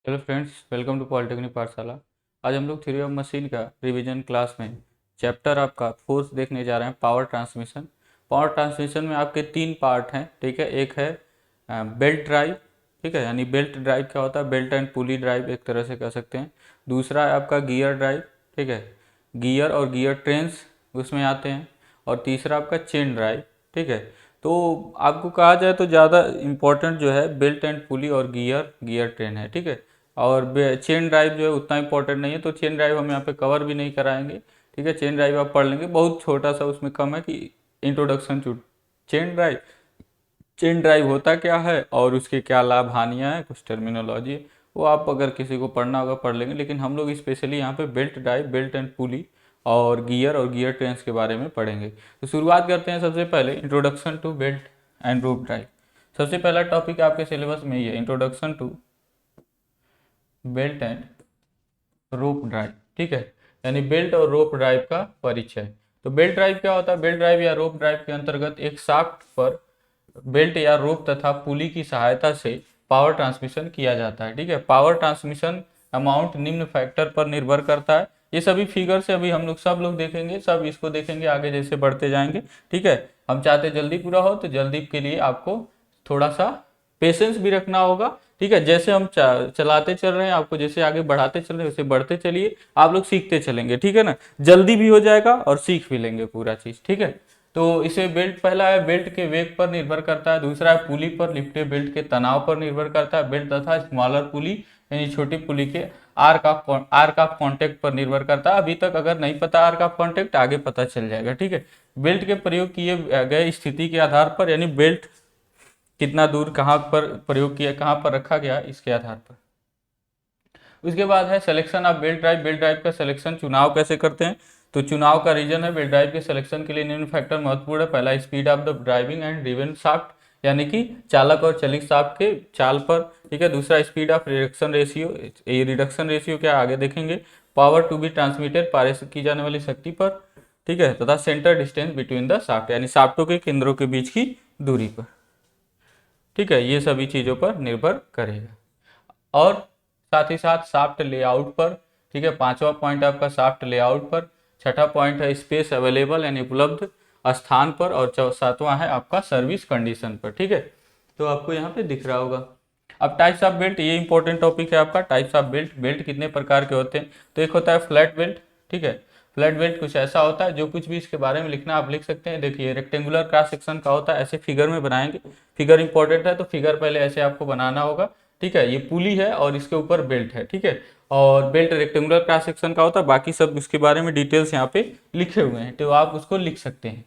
Hello friends, welcome to polytechnic पाठशाला। आज हम लोग थ्योरी ऑफ मशीन का रिवीजन क्लास में चैप्टर आपका फोर्थ देखने जा रहे हैं, पावर ट्रांसमिशन। पावर ट्रांसमिशन में आपके तीन पार्ट हैं, ठीक है। एक है बेल्ट ड्राइव, ठीक है, यानी बेल्ट ड्राइव क्या होता है, बेल्ट एंड पुली ड्राइव एक तरह से कह सकते हैं। दूसरा है आपका गियर ड्राइव, ठीक है, गियर और गियर ट्रेन्स उसमें आते हैं। और तीसरा आपका चेन ड्राइव, ठीक है। तो आपको कहा जाए तो ज़्यादा इम्पोर्टेंट जो है बेल्ट एंड पुली और गियर गियर ट्रेन है, ठीक है। और चेन ड्राइव जो है उतना इंपॉर्टेंट नहीं है, तो चेन ड्राइव हम यहाँ पे कवर भी नहीं कराएंगे, ठीक है। चेन ड्राइव आप पढ़ लेंगे, बहुत छोटा सा उसमें कम है कि introduction to chain drive. Chain drive होता क्या है और उसके क्या लाभ हानियाँ हैं, कुछ टर्मिनोलॉजी है, वो आप अगर किसी को पढ़ना होगा पढ़ लेंगे। लेकिन हम लोग स्पेशली यहाँ पे बेल्ट ड्राइव, बेल्ट एंड पुली और गियर ट्रेन्स के बारे में पढ़ेंगे। तो शुरुआत करते हैं सबसे पहले introduction to belt and rope drive. सबसे पहला टॉपिक आपके सिलेबस में ही है, introduction to belt and rope drive, ठीक है, यानी बेल्ट और रोप ड्राइव का परिचय। तो बेल्ट ड्राइव क्या होता है, बेल्ट ड्राइव या रोप ड्राइव के अंतर्गत एक शाफ्ट पर बेल्ट या रोप तथा पुली की सहायता से पावर ट्रांसमिशन किया जाता है, ठीक है। पावर ट्रांसमिशन अमाउंट निम्न फैक्टर पर निर्भर करता है। ये सभी फिगर से अभी हम लोग सब लोग देखेंगे, सब इसको देखेंगे आगे जैसे बढ़ते जाएंगे, ठीक है। हम चाहते जल्दी पूरा हो, तो जल्दी के लिए आपको थोड़ा सा पेशेंस भी रखना होगा, ठीक है। जैसे हम चलाते चल रहे हैं, आपको जैसे आगे बढ़ाते चल रहे हैं वैसे बढ़ते चलिए, आप लोग सीखते चलेंगे, ठीक है ना। जल्दी भी हो जाएगा और सीख भी लेंगे पूरा चीज, ठीक है। तो इसे बेल्ट, पहला है बेल्ट के वेग पर निर्भर करता है, दूसरा है पुली पर लिपटे बेल्ट के तनाव पर निर्भर करता है, बेल्ट तथा स्मॉलर पुली यानी छोटी पुली के आर्क ऑफ कांटेक्ट पर निर्भर करता है। अभी तक अगर नहीं पता आर्क ऑफ कांटेक्ट, आगे पता चल जाएगा, ठीक है। बेल्ट के प्रयोग किए गए स्थिति के आधार पर, यानी बेल्ट कितना दूर कहाँ पर प्रयोग किया, कहाँ पर रखा गया, इसके आधार पर। उसके बाद है selection of belt drive. Belt drive का सिलेक्शन, चुनाव कैसे करते हैं, तो चुनाव का रीजन है बेल्ट ड्राइव के सिलेक्शन के लिए निम्न फैक्टर महत्वपूर्ण है। पहला, speed of the driving and driven shaft, यानी कि चालक और चलित शाफ्ट के चाल पर, ठीक है। दूसरा, स्पीड ऑफ रिडक्शन रेशियो, ये रिडक्शन रेशियो क्या आगे देखेंगे। पावर टू बी ट्रांसमिटेड, पारित की जाने वाली शक्ति पर, ठीक है, तथा centre distance between the shaft, यानी शाफ्टों के केंद्रों के बीच की दूरी पर, ठीक है। ये सभी चीज़ों पर निर्भर करेगा। और साथ ही साथ शाफ्ट लेआउट पर, ठीक है, पांचवा पॉइंट आपका शाफ्ट लेआउट पर। छठा पॉइंट है स्पेस अवेलेबल, यानी उपलब्ध स्थान पर। और सातवां है आपका सर्विस कंडीशन पर, ठीक है। तो आपको यहाँ पे दिख रहा होगा। अब टाइप्स ऑफ बेल्ट, ये इंपॉर्टेंट टॉपिक है आपका। टाइप्स ऑफ बेल्ट, बेल्ट कितने प्रकार के होते हैं, तो एक होता है फ्लैट बेल्ट, ठीक है। फ्लैट बेल्ट कुछ ऐसा होता है, जो कुछ भी इसके बारे में लिखना आप लिख सकते हैं। देखिए, रेक्टेंगुलर क्रॉस सेक्शन का होता है, ऐसे फिगर में बनाएंगे। फिगर इंपॉर्टेंट है, तो फिगर पहले ऐसे आपको बनाना होगा, ठीक है। ये पुली है और इसके ऊपर बेल्ट है, ठीक है। और बेल्ट रेक्टेंगुलर क्रॉस सेक्शन का होता है, बाकी सब उसके बारे में डिटेल्स यहाँ पे लिखे हुए हैं, तो आप उसको लिख सकते हैं,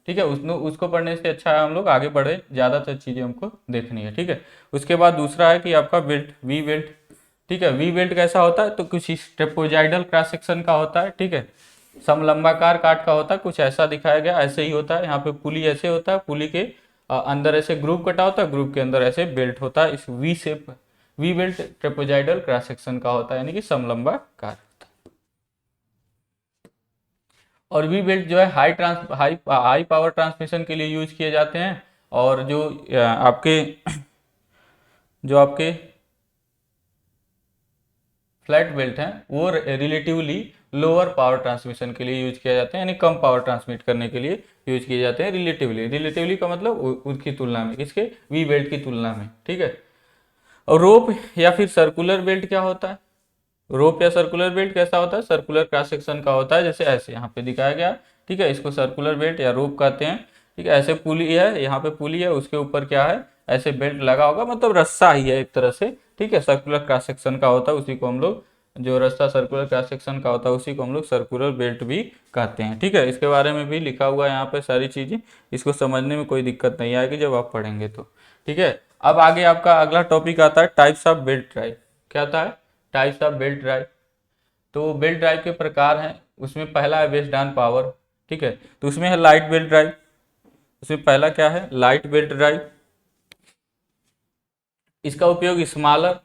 ठीक है। उसको पढ़ने से अच्छा है हम लोग आगे बढ़े, ज़्यादातर चीज़ें हमको देखनी है, ठीक है। उसके बाद दूसरा है कि आपका बेल्ट, वी बेल्ट, ठीक है। वी बेल्ट कैसा होता है, तो कुछ इस ट्रेपोजाइडल क्रॉस सेक्शन का होता है, ठीक है। समलंबाकार काट का होता है, कुछ ऐसा दिखाया गया, ऐसे ही होता है। यहाँ पे पुली ऐसे होता है, पुली के अंदर ऐसे ग्रुप कटा होता है, ग्रुप के अंदर ऐसे बेल्ट होता है, इस V shape. V belt trapezoidal cross section का होता है, यानी कि समलंबाकार। और वी बेल्ट जो है हाई पावर ट्रांसमिशन के लिए यूज किए जाते हैं। और जो आपके जो आपके फ्लैट बेल्ट हैं वो रिलेटिवली लोअर पावर ट्रांसमिशन के लिए यूज किया जाते हैं, यानी कम पावर ट्रांसमिट करने के लिए यूज किए जाते हैं। रिलेटिवली, रिलेटिवली का मतलब उसकी तुलना में, किसके, वी बेल्ट की तुलना में, ठीक है। और रोप या फिर सर्कुलर बेल्ट क्या होता है, रोप या सर्कुलर बेल्ट कैसा होता है, सर्कुलर क्रॉस सेक्शन का होता है, जैसे ऐसे यहाँ पे दिखाया गया, ठीक है। इसको सर्कुलर बेल्ट या रोप कहते हैं, ठीक है। ऐसे पुली है, यहाँ पे पुली है, उसके ऊपर क्या है, ऐसे बेल्ट लगा होगा, मतलब रस्सा ही है एक तरह से, ठीक है। सर्कुलर क्रॉस सेक्शन का होता है, उसी को हम लोग, जो रस्सा सर्कुलर क्रॉस सेक्शन का होता है उसी को हम लोग सर्कुलर बेल्ट भी कहते हैं, ठीक है। इसके बारे में भी लिखा हुआ है यहाँ पे सारी चीजें, इसको समझने में कोई दिक्कत नहीं आएगी जब आप पढ़ेंगे तो, ठीक है। अब आगे आपका अगला टॉपिक आता है टाइप्स ऑफ बेल्ट ड्राइव। क्या आता है, टाइप्स ऑफ बेल्ट ड्राइव। तो बेल्ट ड्राइव के प्रकार हैं, उसमें पहला है बेस्ड ऑन पावर, ठीक है। तो उसमें है लाइट बेल्ट ड्राइव। उसमें पहला क्या है, लाइट बेल्ट ड्राइव। इसका उपयोग स्मॉलर,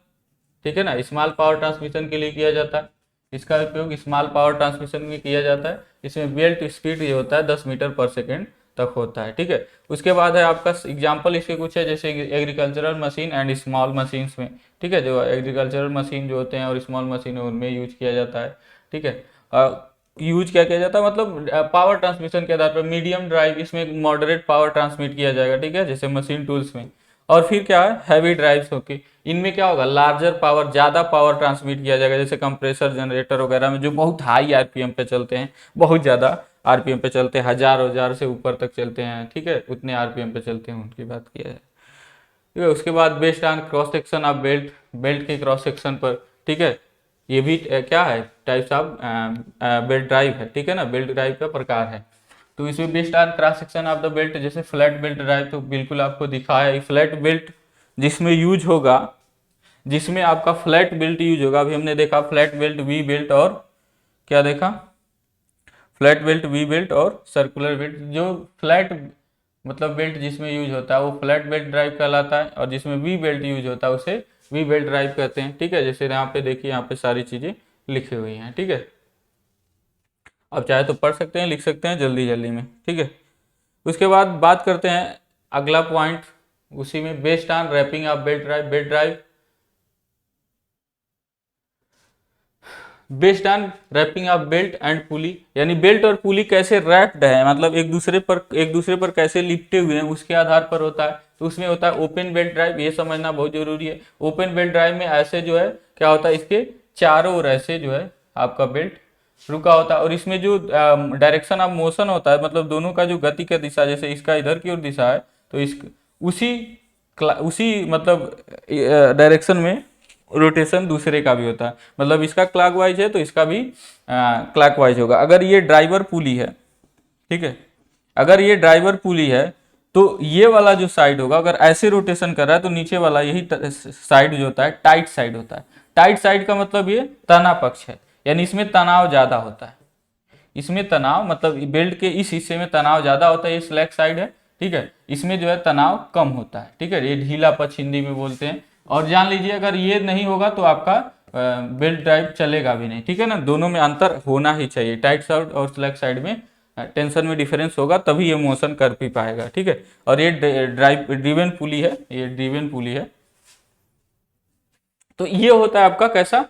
ठीक है ना, स्मॉल पावर ट्रांसमिशन के लिए किया जाता है। इसका उपयोग स्मॉल पावर ट्रांसमिशन में किया जाता है। इसमें बेल्ट स्पीड ये होता है 10 मीटर पर सेकेंड तक होता है। ठीक है, उसके बाद है आपका एग्जाम्पल इसके कुछ है, जैसे agricultural machine and small machines में। ठीक है, जो एग्रीकल्चरल मशीन जो होते हैं और स्मॉल मशीन है उनमें यूज किया जाता है। ठीक है, यूज क्या किया जाता है, मतलब पावर ट्रांसमिशन के आधार पर मीडियम ड्राइव, इसमें मॉडरेट पावर ट्रांसमिट किया जाएगा। ठीक है, जैसे मशीन टूल्स में। और फिर क्या है, हैवी ड्राइव्स होके इनमें क्या होगा, लार्जर पावर, ज़्यादा पावर ट्रांसमिट किया जाएगा, जैसे कंप्रेसर जनरेटर वगैरह में जो बहुत हाई आरपीएम पे चलते हैं, बहुत ज़्यादा आरपीएम पे चलते हैं, हजार हजार से ऊपर तक चलते हैं। ठीक है, उतने आरपीएम पे चलते हैं, उनकी बात किया जाए। ठीक है, उसके बाद based on cross section of belt, belt के क्रॉस सेक्शन पर। ठीक है, ये भी क्या है, टाइप्स ऑफ बेल्ट ड्राइव है। ठीक है ना, बेल्ट ड्राइव का प्रकार है। तो इसमें based on cross section of the belt, जैसे फ्लैट बेल्ट ड्राइव तो बिल्कुल आपको दिखा है, फ्लैट बेल्ट जिसमें यूज होगा, जिसमें आपका फ्लैट बेल्ट यूज होगा। अभी हमने देखा फ्लैट बेल्ट, वी बेल्ट, और क्या देखा, फ्लैट बेल्ट, वी बेल्ट और सर्कुलर बेल्ट। जो फ्लैट मतलब बेल्ट जिसमें यूज होता है वो फ्लैट बेल्ट ड्राइव कहलाता है, और जिसमें वी बेल्ट यूज होता है उसे वी बेल्ट ड्राइव कहते हैं। ठीक है, जैसे यहाँ पे देखिए, यहाँ पे सारी चीजें लिखी हुई हैं। ठीक है, अब चाहे तो पढ़ सकते हैं, लिख सकते हैं जल्दी जल्दी में। ठीक है, उसके बाद बात करते हैं अगला पॉइंट, उसी में based on wrapping of belt drive. Belt drive based on wrapping of belt and pulley, यानी बेल्ट और पुली कैसे रैप्ड है, मतलब एक दूसरे पर कैसे लिपटे हुए हैं, उसके आधार पर होता है। तो उसमें होता है ओपन बेल्ट ड्राइव, ये समझना बहुत जरूरी है। ओपन बेल्ट ड्राइव में ऐसे जो है क्या होता है, इसके चारों ओर ऐसे जो है आपका बेल्ट रुका होता है, और इसमें जो डायरेक्शन ऑफ मोशन होता है, मतलब दोनों का जो गति का दिशा, जैसे इसका इधर की ओर दिशा है तो इस उसी उसी मतलब डायरेक्शन में रोटेशन दूसरे का भी होता है, मतलब इसका क्लॉकवाइज है तो इसका भी क्लॉकवाइज होगा। अगर ये ड्राइवर पुली है, ठीक है, अगर ये ड्राइवर पुली है तो ये वाला जो साइड होगा, अगर ऐसे रोटेशन कर रहा है तो नीचे वाला यही साइड जो होता है टाइट साइड होता है। टाइट साइड का मतलब ये तना पक्ष है, यानी इसमें तनाव ज्यादा होता है। इसमें तनाव मतलब बेल्ट के इस हिस्से में तनाव ज्यादा होता है, ये स्लैक साइड है। ठीक है, इसमें जो है तनाव कम होता है। ठीक है, ये ढीला पक्ष हिंदी में बोलते हैं। और जान लीजिए अगर ये नहीं होगा तो आपका बेल्ट ड्राइव चलेगा भी नहीं। ठीक है ना, दोनों में अंतर होना ही चाहिए, टाइट साइड और स्लैक साइड में टेंशन में डिफरेंस होगा तभी ये मोशन कर भी पाएगा। ठीक है, और ये ड्राइव ड्रिवन पुली है, ये ड्रिवन पुली है। तो ये होता है आपका कैसा,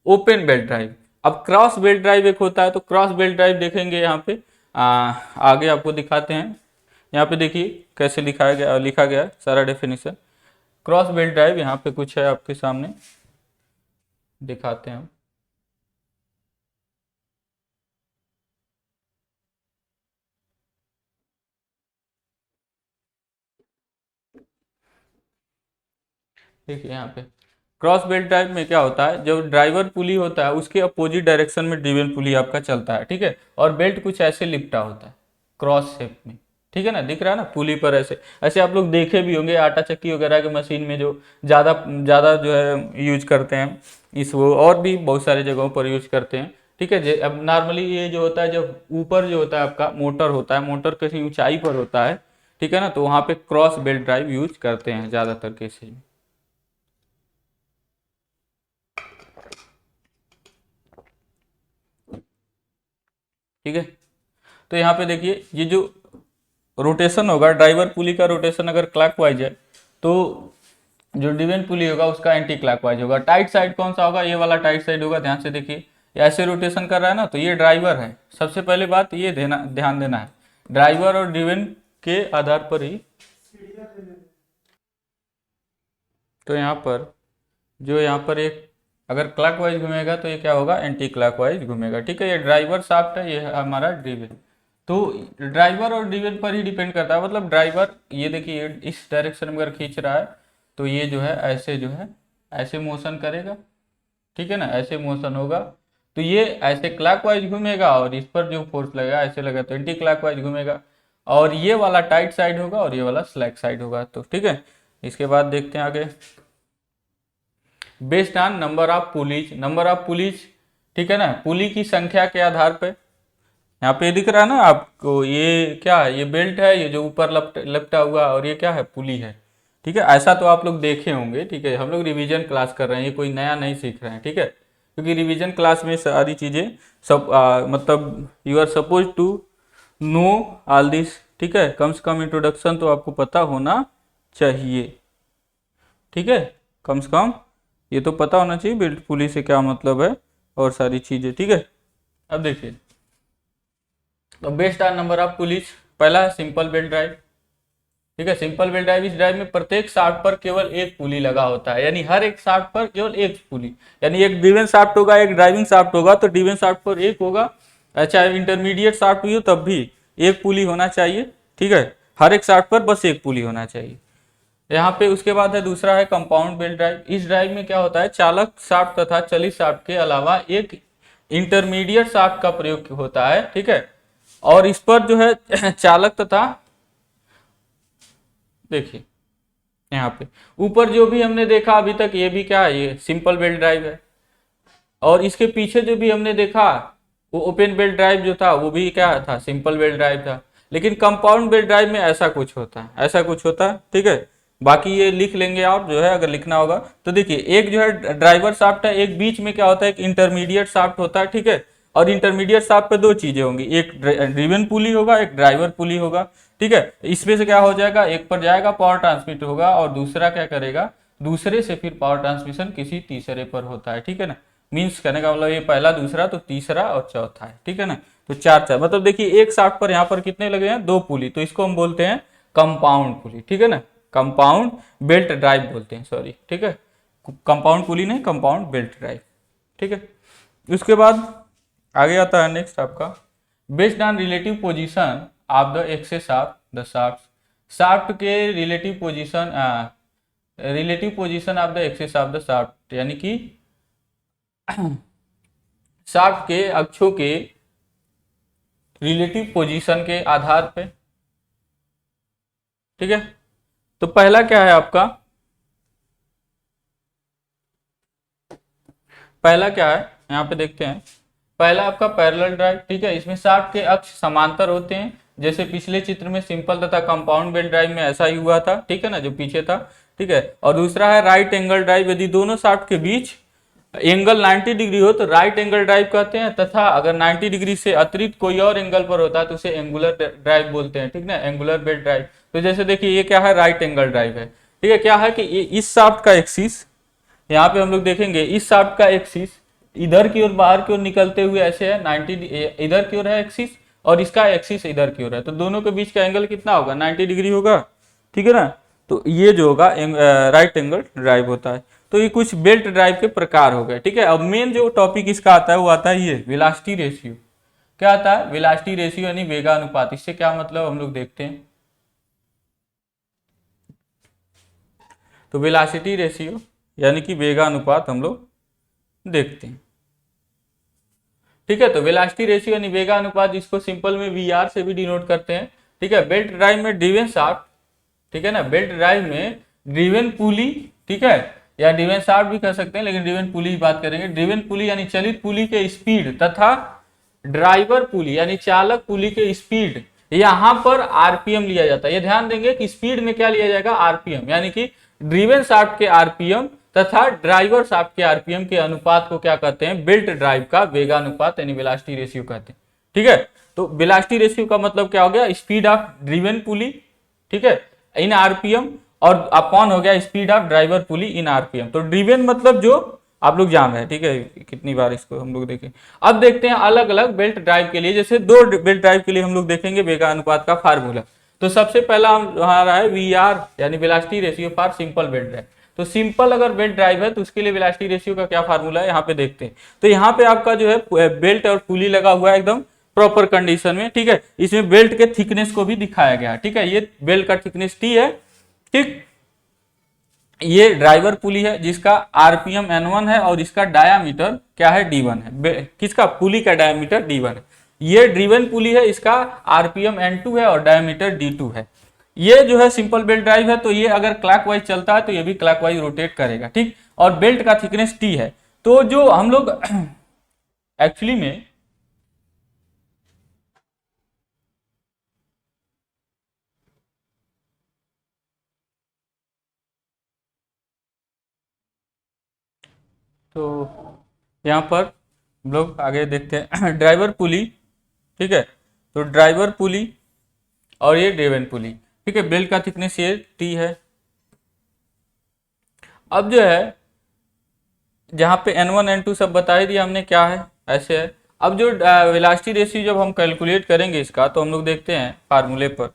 ओपन बेल्ट ड्राइव। अब क्रॉस बेल्ट ड्राइव एक होता है, तो क्रॉस बेल्ट ड्राइव देखेंगे यहाँ पे आगे आपको दिखाते हैं। यहाँ पे देखिए कैसे लिखा गया है सारा डेफिनेशन। क्रॉस बेल्ट ड्राइव यहाँ पे कुछ है आपके सामने, दिखाते हैं हम। देखिए यहाँ पे क्रॉस बेल्ट ड्राइव में क्या होता है, जो ड्राइवर पुली होता है उसके अपोजिट डायरेक्शन में ड्रिवन पुली आपका चलता है। ठीक है, और बेल्ट कुछ ऐसे लिपटा होता है क्रॉस शेप में। ठीक है ना, दिख रहा है ना पुली पर ऐसे ऐसे आप लोग देखे भी होंगे आटा चक्की वगैरह के मशीन में, जो ज़्यादा ज़्यादा जो है यूज करते हैं इस वो, और भी बहुत सारी जगहों पर यूज करते हैं। ठीक है, अब नॉर्मली ये जो होता है, जब ऊपर जो होता है आपका मोटर होता है, मोटर किसी ऊंचाई पर होता है, ठीक है ना, तो वहाँ पे क्रॉस बेल्ट ड्राइव यूज करते हैं ज़्यादातर केसेज में। ठीक है, तो यहाँ पे देखिए ये जो रोटेशन होगा, ड्राइवर पुली का रोटेशन अगर क्लॉकवाइज है तो जो ड्रिवन पुली होगा उसका एंटी क्लॉकवाइज होगा। टाइट साइड कौन सा होगा, ये वाला टाइट साइड होगा। ध्यान से देखिए, ये ऐसे रोटेशन कर रहा है ना, तो ये ड्राइवर है। सबसे पहले बात ये ध्यान देना है, ड्राइवर और ड्रिवन के आधार पर ही। तो यहाँ पर जो यहाँ पर एक अगर क्लॉकवाइज घूमेगा तो ये क्या होगा, एंटी क्लॉकवाइज घूमेगा। ठीक है, ये ड्राइवर शाफ्ट है, ये है हमारा ड्रिवन। तो ड्राइवर और ड्रिवन पर ही डिपेंड करता है, मतलब ड्राइवर ये देखिए इस डायरेक्शन में अगर खींच रहा है तो ये जो है ऐसे जो है ऐसे मोशन करेगा। ठीक है ना, ऐसे मोशन होगा तो ये ऐसे क्लॉकवाइज घूमेगा, और इस पर जो फोर्स लगेगा ऐसे लगा तो एंटी क्लॉकवाइज घूमेगा। और ये वाला टाइट साइड होगा और ये वाला स्लैक साइड होगा। तो ठीक है, इसके बाद देखते हैं आगे, based on number of pulleys. Number of pulleys, ठीक है ना, पुली की संख्या के आधार पे, यहाँ पे दिख रहा है ना आपको, ये क्या है, ये बेल्ट है, ये जो ऊपर लपटा हुआ, और ये क्या है, पुली है। ठीक है, ऐसा तो आप लोग देखे होंगे। ठीक है, हम लोग रिवीजन क्लास कर रहे हैं, ये कोई नया नहीं सीख रहे हैं। ठीक है, क्योंकि रिवीजन क्लास में सारी चीज़ें सब मतलब you are suppose to know all this ठीक है, कम से कम इंट्रोडक्शन तो आपको पता होना चाहिए। ठीक है, कम से कम ये तो पता होना चाहिए बेल्ट पुली से क्या मतलब है और सारी चीजें। ठीक है, अब देखिए, तो based are number of pulleys, पहला है सिंपल बेल्ट ड्राइव। ठीक है, सिंपल बेल्ट ड्राइव, इस ड्राइव में प्रत्येक शाफ्ट पर केवल एक पुली लगा होता है, यानी हर एक शाफ्ट पर केवल एक पुली, यानी एक ड्रिवन शाफ्ट होगा, एक ड्राइविंग शाफ्ट होगा, तो ड्रिवन शाफ्ट पर एक होगा, चाहे इंटरमीडिएट शाफ्ट भी हो तब भी एक पुली होना चाहिए। ठीक है, हर एक शाफ्ट पर बस एक पुली होना चाहिए यहाँ पे। उसके बाद है दूसरा है कंपाउंड बेल्ट ड्राइव। इस ड्राइव में क्या होता है, चालक शाफ्ट तथा चलित शाफ्ट के अलावा एक इंटरमीडिएट शाफ्ट का प्रयोग होता है। ठीक है, और इस पर जो है चालक तथा, देखिए यहाँ पे ऊपर जो भी हमने देखा अभी तक, ये भी क्या है, ये सिंपल बेल्ट ड्राइव है, और इसके पीछे जो भी हमने देखा वो ओपन बेल्ट ड्राइव जो था वो भी क्या था, सिंपल बेल्ट ड्राइव था। लेकिन कंपाउंड बेल्ट ड्राइव में ऐसा कुछ होता है, ऐसा कुछ होता है। ठीक है, बाकी ये लिख लेंगे आप जो है अगर लिखना होगा तो। देखिए, एक जो है ड्राइवर शाफ्ट है, एक बीच में क्या होता है, एक इंटरमीडिएट शाफ्ट होता है। ठीक है, और इंटरमीडिएट शाफ्ट पे दो चीजें होंगी, एक ड्रिवन पुली होगा, एक ड्राइवर पुली होगा। ठीक है, इसमें से क्या हो जाएगा, एक पर जाएगा पावर ट्रांसमिट होगा और दूसरा क्या करेगा, दूसरे से फिर पावर ट्रांसमिशन किसी तीसरे पर होता है। ठीक है ना, मीन्स कहने का मतलब ये पहला, दूसरा, तो तीसरा और चौथा है। ठीक है ना, तो चार चार, मतलब देखिए एक शाफ्ट पर यहाँ पर कितने लगे हैं, दो पुली, तो इसको हम बोलते हैं कंपाउंड पुली। ठीक है ना, कंपाउंड बेल्ट ड्राइव बोलते हैं, सॉरी। ठीक है, कंपाउंड पुली नहीं, कंपाउंड बेल्ट ड्राइव। ठीक है, उसके बाद आगे आता है नेक्स्ट आपका based on relative position of the axes of the shaft. Shaft के relative position of the axes of the shaft, यानी कि शाफ्ट के अक्षों के रिलेटिव पोजीशन के आधार पे। ठीक है, तो पहला क्या है आपका, पहला क्या है यहाँ पे देखते हैं, पहला आपका पैरेलल ड्राइव। ठीक है, इसमें शाफ्ट के अक्ष समांतर होते हैं, जैसे पिछले चित्र में सिंपल तथा कंपाउंड बेल्ट ड्राइव में ऐसा ही हुआ था। ठीक है ना, जो पीछे था। ठीक है, और दूसरा है राइट एंगल ड्राइव, यदि दोनों शाफ्ट के बीच एंगल 90 डिग्री हो तो राइट एंगल ड्राइव कहते हैं, तथा अगर 90 डिग्री से अतिरिक्त कोई और एंगल पर होता है तो उसे एंगुलर ड्राइव बोलते हैं। ठीक ना, एंगुलर बेल्ट ड्राइव। तो जैसे देखिए ये क्या है, राइट एंगल ड्राइव है। ठीक है, क्या है कि इस शाफ्ट का एक्सिस, यहाँ पे हम लोग देखेंगे इस शाफ्ट का एक्सिस इधर की ओर, बाहर की ओर निकलते हुए ऐसे है 90, इधर की ओर है एक्सिस और इसका एक्सिस इधर की ओर है, तो दोनों के बीच का एंगल कितना होगा, 90 डिग्री होगा। ठीक है ना, तो ये जो होगा राइट एंगल ड्राइव होता है। तो ये कुछ बेल्ट ड्राइव के प्रकार हो गए। ठीक है, अब मेन जो टॉपिक इसका आता है वो आता है ये वेलोसिटी रेशियो। क्या आता है, वेलोसिटी रेशियो यानी वेगानुपात। इससे क्या मतलब हम लोग देखते हैं, तो वेलोसिटी रेशियो यानी कि वेगानुपात हम लोग देखते हैं। ठीक है, तो वेलोसिटी रेशियो यानी वेगानुपात, जिसको सिंपल में वीआर से भी डिनोट करते हैं। ठीक है, बेल्ट ड्राइव में ड्रिवन शाफ्ट, ठीक है ना, बेल्ट ड्राइव में ड्रिवन पुली, ठीक है, या ड्रिवन शाफ्ट भी कह सकते हैं, लेकिन ड्रिवन पुली की बात करेंगे। ड्रिवन पुली यानी चलित पुली के स्पीड तथा ड्राइवर पुली यानी चालक पुली के स्पीड, यहां पर आरपीएम लिया जाता है। ये ध्यान देंगे कि स्पीड में क्या लिया जाएगा, आरपीएम, यानी कि ड्रिवन शाफ्ट के आरपीएम तथा ड्राइवर शाफ्ट के आरपीएम के अनुपात को क्या कहते हैं, बेल्ट ड्राइव का वेगानुपात यानी वेलोसिटी रेशियो कहते हैं। ठीक है, तो वेलोसिटी रेशियो का मतलब क्या हो गया, स्पीड ऑफ ड्रिवन पुली, ठीक है, इन आरपीएम, और अपॉन हो गया speed of driver pulley in RPM. तो ड्रिवन मतलब जो आप लोग जान रहे हैं। ठीक है, कितनी बार इसको हम लोग देखें। अब देखते हैं अलग अलग बेल्ट ड्राइव के लिए, जैसे दो बेल्ट ड्राइव के लिए हम लोग देखेंगे वेगानुपात का फार्मूला। तो सबसे पहला हमारा है वीआर यानी velocity ratio for simple belt drive. तो सिंपल अगर बेल्ट ड्राइव है तो उसके लिए वेलोसिटी रेशियो का क्या फार्मूला है, यहाँ पे देखते हैं। तो यहाँ पे आपका जो है बेल्ट और पुली लगा हुआ है एकदम प्रॉपर कंडीशन में। ठीक है, इसमें बेल्ट के थिकनेस को भी दिखाया गया है। ठीक है, ये बेल्ट का थिकनेस टी है। ठीक, ये ड्राइवर पुली है जिसका आरपीएम N1 है और इसका डायामीटर क्या है, D1 है। किसका, पुली का डायामीटर D1 है। ये ड्रिवन पुली है, इसका आरपीएम N2 है और डायामीटर D2 है। ये जो है सिंपल बेल्ट ड्राइव है, तो ये अगर क्लॉकवाइज चलता है तो ये भी क्लॉकवाइज रोटेट करेगा। ठीक, और बेल्ट का थिकनेस T है। तो जो हम लोग एक्चुअली में तो यहाँ पर हम लोग आगे देखते हैं ड्राइवर पुली। ठीक है, तो ड्राइवर पुली और ये ड्रिवेन पुली। ठीक है, बेल्ट का थिकनेस ये टी है। अब जो है जहाँ पे N1 N2 सब बता ही दिया हमने क्या है, ऐसे है। अब जो वेलोसिटी रेशियो जब हम कैलकुलेट करेंगे इसका, तो हम लोग देखते हैं फार्मूले पर।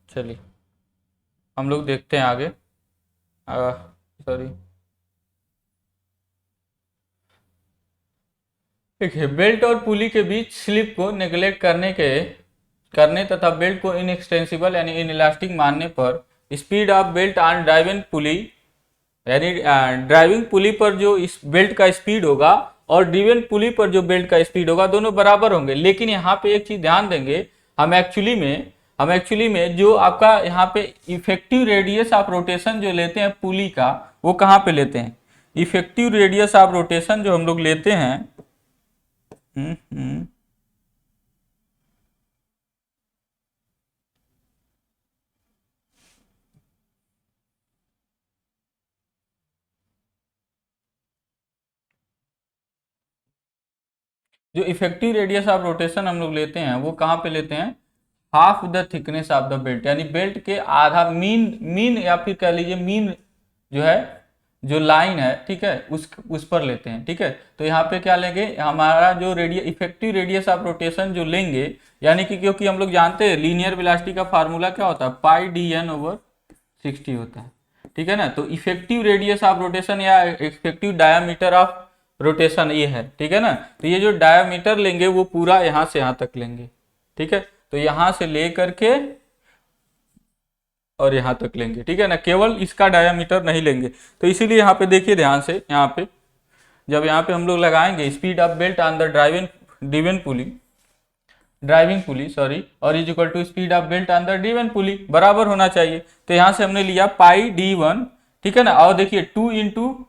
चलिए हम लोग देखते हैं आगे। सॉरी, देखिए बेल्ट और पुली के बीच स्लिप को नेग्लेक्ट करने तथा बेल्ट को इनएक्सटेंसिबल यानी इनइलास्टिक मानने पर speed of belt on driving pulley, यानी ड्राइविंग पुली पर जो इस बेल्ट का स्पीड होगा और ड्रिवेन पुली पर जो बेल्ट का स्पीड होगा दोनों बराबर होंगे। लेकिन यहाँ पे एक चीज ध्यान देंगे, हम एक्चुअली में जो आपका यहाँ पे इफेक्टिव रेडियस ऑफ रोटेशन जो लेते हैं पुली का, वो कहाँ पे लेते हैं, इफेक्टिव रेडियस ऑफ रोटेशन जो हम लोग लेते हैं जो इफेक्टिव रेडियस ऑफ रोटेशन हम लोग लेते हैं वो कहाँ पे लेते हैं, half the thickness of the belt, यानी बेल्ट के आधा, मीन या फिर कह लीजिए मीन जो है, जो लाइन है, ठीक है, उस पर लेते हैं। ठीक है, तो यहाँ पे क्या लेंगे, हमारा जो इफेक्टिव रेडियस ऑफ रोटेशन जो लेंगे, यानी कि क्योंकि हम लोग जानते हैं लीनियर वेलोसिटी का फार्मूला क्या होता है, पाई डी एन ओवर 60 होता है। ठीक है ना, तो इफेक्टिव रेडियस ऑफ रोटेशन या इफेक्टिव डायामीटर ऑफ रोटेशन ये है। ठीक है ना, तो ये जो डायामीटर लेंगे वो पूरा यहाँ से यहाँ तक लेंगे। ठीक है, तो यहाँ से ले करके और यहाँ तक लेंगे। ठीक है ना, केवल इसका डायामीटर नहीं लेंगे। तो इसीलिए यहाँ पे देखिए ध्यान से, यहाँ पे जब यहाँ पे हम लोग लगाएंगे speed of belt on the driving pulley sorry, और is equal to speed of belt on the driven pulley, बराबर होना चाहिए। तो यहाँ से हमने लिया पाई D1। ठीक है ना, और देखिए 2 इंटू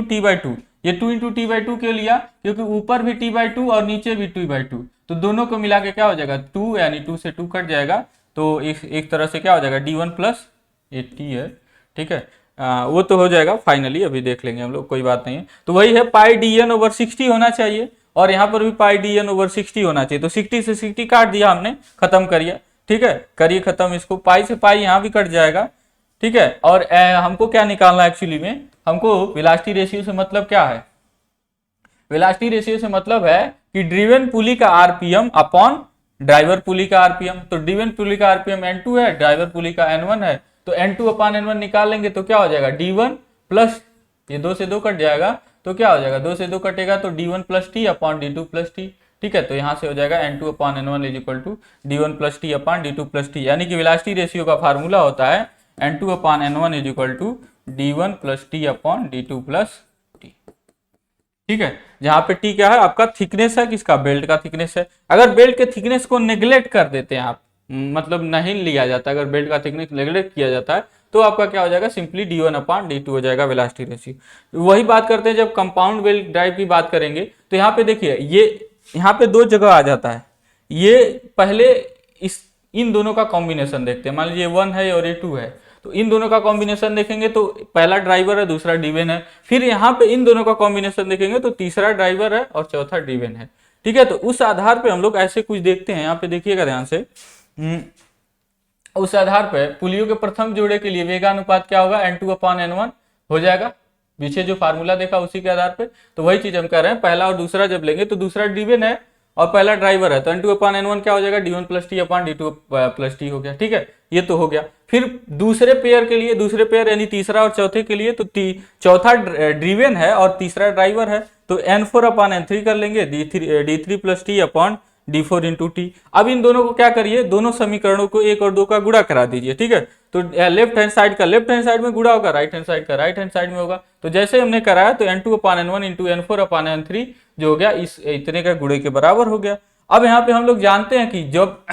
टी बाई टू, ये 2 इंटू टी बाई टू क्यों लिया, क्योंकि ऊपर भी t/2 और नीचे भी t/2, तो दोनों को मिला के क्या हो जाएगा 2, यानी 2 से 2 कट जाएगा, तो एक तरह से क्या हो जाएगा D1 प्लस ये t है। ठीक है, वो तो हो जाएगा फाइनली, अभी देख लेंगे हम लोग, कोई बात नहीं है। तो वही है पाई DN ओवर 60 होना चाहिए, और यहाँ पर भी पाई DN ओवर 60 होना चाहिए। तो 60 से 60 काट दिया हमने, खत्म करिए। ठीक है, करिए खत्म इसको, पाई से पाई यहाँ भी कट जाएगा। ठीक है, और हमको क्या निकालना है एक्चुअली में, हमको वेलोसिटी रेशियो से मतलब क्या है, वेलोसिटी रेशियो से मतलब है कि ड्रिवेन पुली का आरपीएम अपॉन ड्राइवर पुली का आरपीएम। तो ड्रिवेन पुली का आरपीएम N2 है, ड्राइवर पुली का N1 है, तो N2 अपॉन N1 निकाल लेंगे तो क्या हो जाएगा D1 प्लस, ये 2 से 2 कट जाएगा, तो क्या हो जाएगा 2 से 2 कटेगा तो D1 plus T upon D2 plus T. ठीक है, तो यहाँ से हो जाएगा N2 upon N1 is equal to D1 plus T upon D2 plus T, यानी कि वेलोसिटी रेशियो का फार्मूला होता है N2 upon N1 is equal to D1 plus T upon D2 plus T. ठीक है, जहां पे टी क्या है, आपका थिकनेस है, किसका, बेल्ट का थिकनेस है। अगर बेल्ट के थिकनेस को नेग्लेक्ट कर देते हैं आप, मतलब नहीं लिया जाता, अगर बेल्ट का थिकनेस नेग्लेक्ट किया जाता है तो आपका क्या हो जाएगा, सिंपली D1 अपॉन D2 हो जाएगा वेलोसिटी रेशियो। वही बात करते हैं जब कंपाउंड बेल्ट ड्राइव की बात करेंगे, तो यहाँ पे देखिए ये यहाँ पे 2 जगह आ जाता है। ये पहले इन दोनों का कॉम्बिनेशन देखते हैं, मान लीजिए 1 है और ये 2 है, तो इन दोनों का कॉम्बिनेशन देखेंगे तो पहला ड्राइवर है, दूसरा ड्रिवेन है। फिर यहाँ पे इन दोनों का कॉम्बिनेशन देखेंगे तो तीसरा ड्राइवर है और चौथा ड्रिवेन है। ठीक है, तो उस आधार पे हम लोग ऐसे कुछ देखते हैं, यहाँ पे देखिएगा ध्यान से। उस आधार पे पुलियों के प्रथम जोड़े के लिए वेगानुपात क्या होगा, N2 अपॉन N1 हो जाएगा, पीछे जो फार्मूला देखा उसी के आधार पे। तो वही चीज हम कर रहे हैं, पहला और दूसरा जब लेंगे तो दूसरा ड्रिवेन है और पहला ड्राइवर है, तो N2 अपॉन N1 क्या हो जाएगा, D1 plus T upon D2 plus T हो गया। ठीक है, ये तो हो गया। फिर दूसरे पेयर के लिए, दूसरे पेयर यानी तीसरा और चौथे के लिए, तो चौथा ड्रिवेन है और तीसरा ड्राइवर है, तो N4 अपॉन N3 कर लेंगे, D3 plus T upon D4 into T. अब इन दोनों को क्या करिए, दोनों समीकरणों को 1 और 2 का गुणा करा दीजिए। ठीक है, तो लेफ्ट हैंड साइड का लेफ्ट हैंड साइड में गुणा होगा, राइट हैंड साइड का राइट हैंड साइड में होगा। तो जैसे हमने कराया तो N2 upon N1 into N4 upon N3 जो हो गया, इस इतने का गुणे के बराबर हो गया। अब यहाँ पे हम लोग जानते हैं कि जब